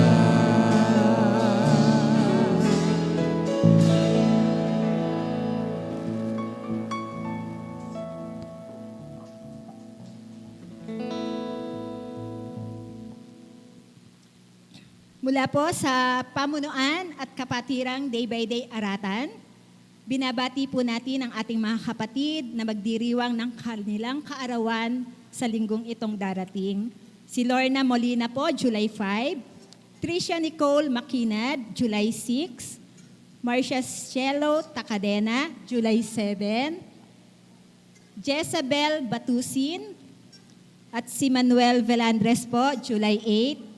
Mula po sa pamunuan at kapatirang Day by Day Aratan, binabati po natin ang ating mga kapatid na magdiriwang ng kanilang kaarawan sa linggong itong darating. Si Lorna Molina po, July 5. Tricia Nicole Makinad, July 6. Marcia Cielo Takadena, July 7. Jezabel Batusin at si Manuel Velandres po, July 8.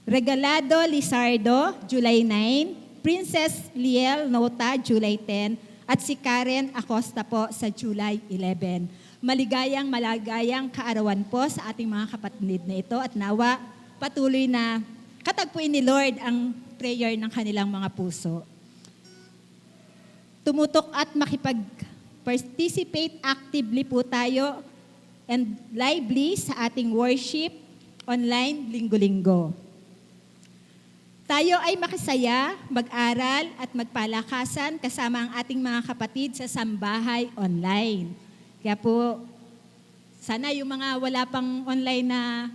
Regalado Lizardo, July 9. Princess Liel Nota, July 10. At si Karen Acosta po sa July 11. Malagayang kaarawan po sa ating mga kapatid na ito at nawa patuloy na katagpuin ni Lord ang prayer ng kanilang mga puso. Tumutok at makipag-participate actively po tayo and lively sa ating worship online linggo-linggo. Tayo ay makisaya, mag-aral at magpalakasan kasama ang ating mga kapatid sa sambahay online. Kaya po, sana yung mga wala pang online na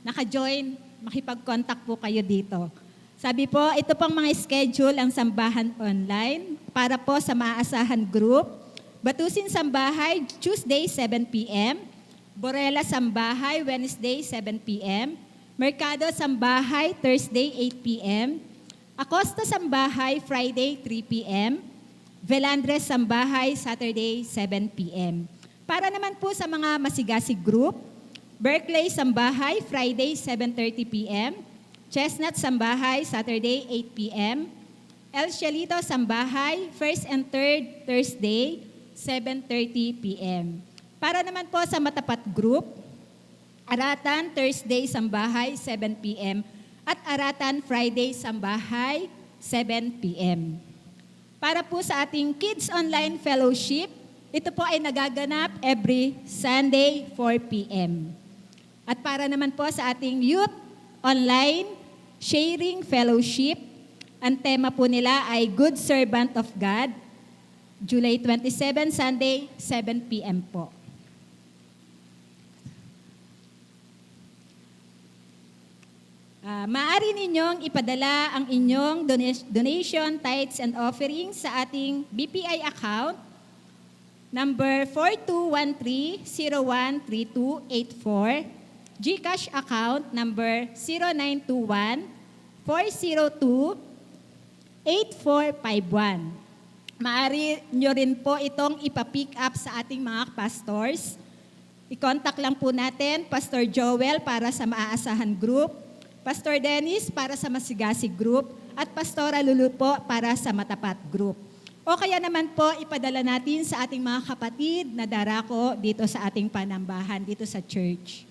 naka-join, makipag-contact po kayo dito. Sabi po, ito pong mga schedule ang sambahan online para po sa maaasahan group. Batusin Sambahay, Tuesday 7 p.m. Borela Sambahay, Wednesday 7 p.m. Mercado Sambahay, Thursday 8 p.m. Acosta Sambahay, Friday 3 p.m. Velandres Sambahay, Saturday 7 p.m. Para naman po sa mga masigasig group, Berkeley Sambahay, Friday 7:30 p.m. Chestnut Sambahay, Saturday 8 p.m. El Cielito Sambahay, first and third Thursday, 7:30 p.m. Para naman po sa matapat group, Aratan Thursday Sambahay, 7 p.m. at Aratan Friday Sambahay, 7 p.m. Para po sa ating Kids Online Fellowship, ito po ay nagaganap every Sunday, 4 p.m. At para naman po sa ating Youth Online Sharing Fellowship, ang tema po nila ay Good Servant of God, July 27, Sunday, 7 p.m. po. Maaari ninyong ipadala ang inyong donation, tithes, and offerings sa ating BPI account, number 4213-013284, GCash account, number 0921-402-8451. Maaari nyo rin po itong ipapick up sa ating mga pastors. I-contact lang po natin, Pastor Joel para sa maaasahan group, Pastor Dennis para sa masigasig group, at Pastora Lulu po para sa matapat group. O kaya naman po, ipadala natin sa ating mga kapatid na darako dito sa ating panambahan, dito sa church.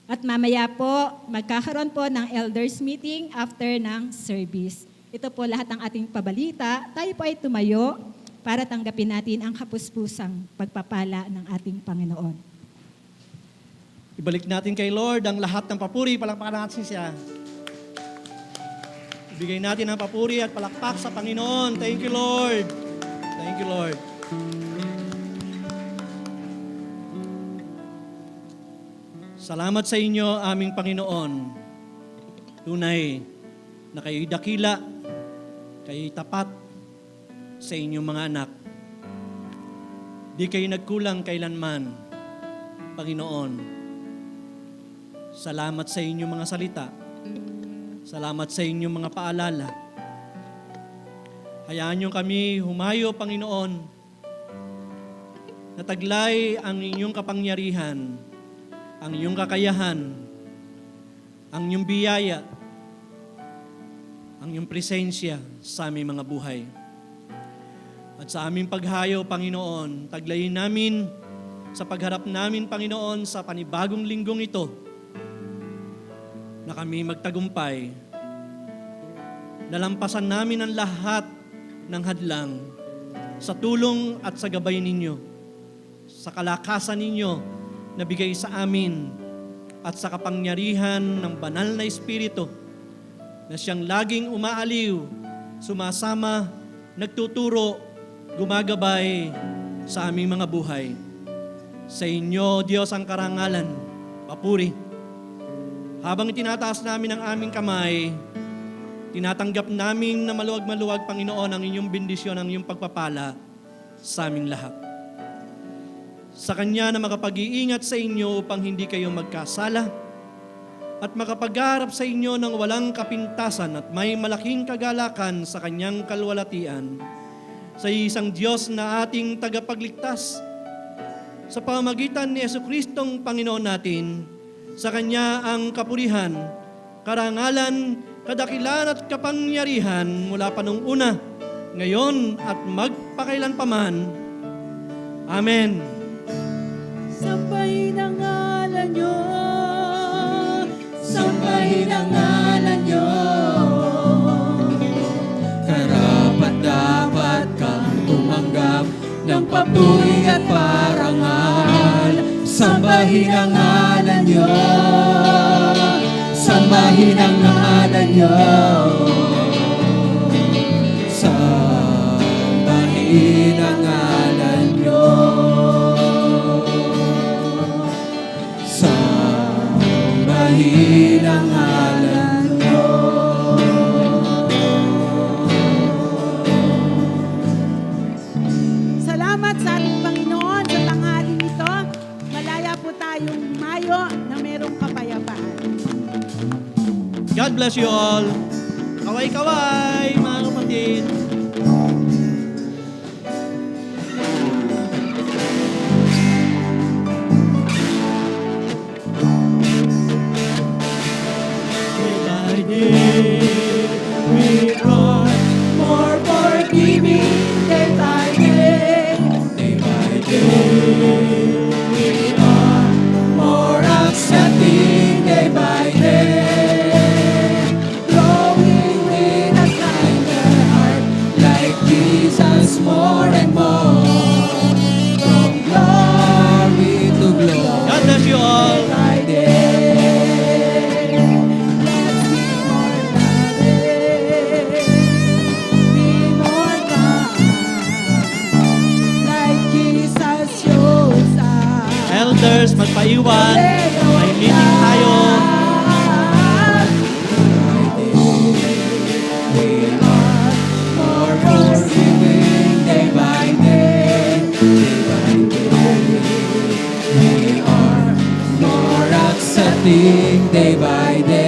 At mamaya po, magkakaroon po ng elders meeting after ng service. Ito po lahat ng ating pabalita. Tayo po ay tumayo para tanggapin natin ang kapuspusang pagpapala ng ating Panginoon. Ibalik natin kay Lord ang lahat ng papuri, palakpakan natin siya. Ibigay natin ang papuri at palakpak sa Panginoon. Thank you, Lord. Thank you, Lord. Salamat sa inyo, aming Panginoon. Tunay na kayo'y dakila, kayo'y tapat sa inyong mga anak. Di kayo nagkulang kailanman, Panginoon. Salamat sa inyong mga salita. Salamat sa inyong mga paalala. Hayaan niyo kami humayo, Panginoon, na taglay ang inyong kapangyarihan, ang iyong kakayahan, ang iyong biyaya, ang iyong presensya sa aming mga buhay. At sa aming paghayo, Panginoon, taglayin namin sa pagharap namin, Panginoon, sa panibagong linggong ito, na kami magtagumpay. Nalampasan namin ang lahat ng hadlang sa tulong at sa gabay ninyo, sa kalakasan ninyo na bigay sa amin at sa kapangyarihan ng banal na Espiritu na siyang laging umaaliw, sumasama, nagtuturo, gumagabay sa aming mga buhay. Sa inyo, Diyos, ang karangalan, papuri. Habang itinataas namin ang aming kamay, tinatanggap namin na maluwag-maluwag, Panginoon, ang inyong bendisyon, ang inyong pagpapala sa aming lahat. Sa Kanya na makapag-iingat sa inyo upang hindi kayo magkasala at makapag-harap sa inyo ng walang kapintasan at may malaking kagalakan sa Kanyang kalwalatian, sa isang Diyos na ating tagapagligtas, sa pamamagitan ni Jesucristong Panginoon natin. Sa Kanya ang kapurihan, karangalan, kadakilan at kapangyarihan mula pa nung una, ngayon at magpakailanpaman. Amen. Sambahin ang ngalan niyo, sambahin ang ngalan niyo. Karapat dapat kang tumanggap ng papuri at parangal. Sambahin ang ngalan niyo, sambahin ang ngalan niyo. Sambahin ang ngalan niyo. Sambahin ang ngalan niyo. Salamat sa ating Panginoon sa tanghaling ito. Malaya po tayong mayo na merong kapayapaan. God bless you all. Kaway-kaway, mga kapatid. Day by day, we are more forgiving. Day by day, day by day, we are more accepting. Day by day, growing with a kinder heart, like Jesus more and more, from glory to glory. God bless you all. By day, let's be more loving, be more kind, like Jesus shows us. Elders, magpaiwan. May meeting tayo. We are more forgiving day by day, day by day. We are more accepting day by day.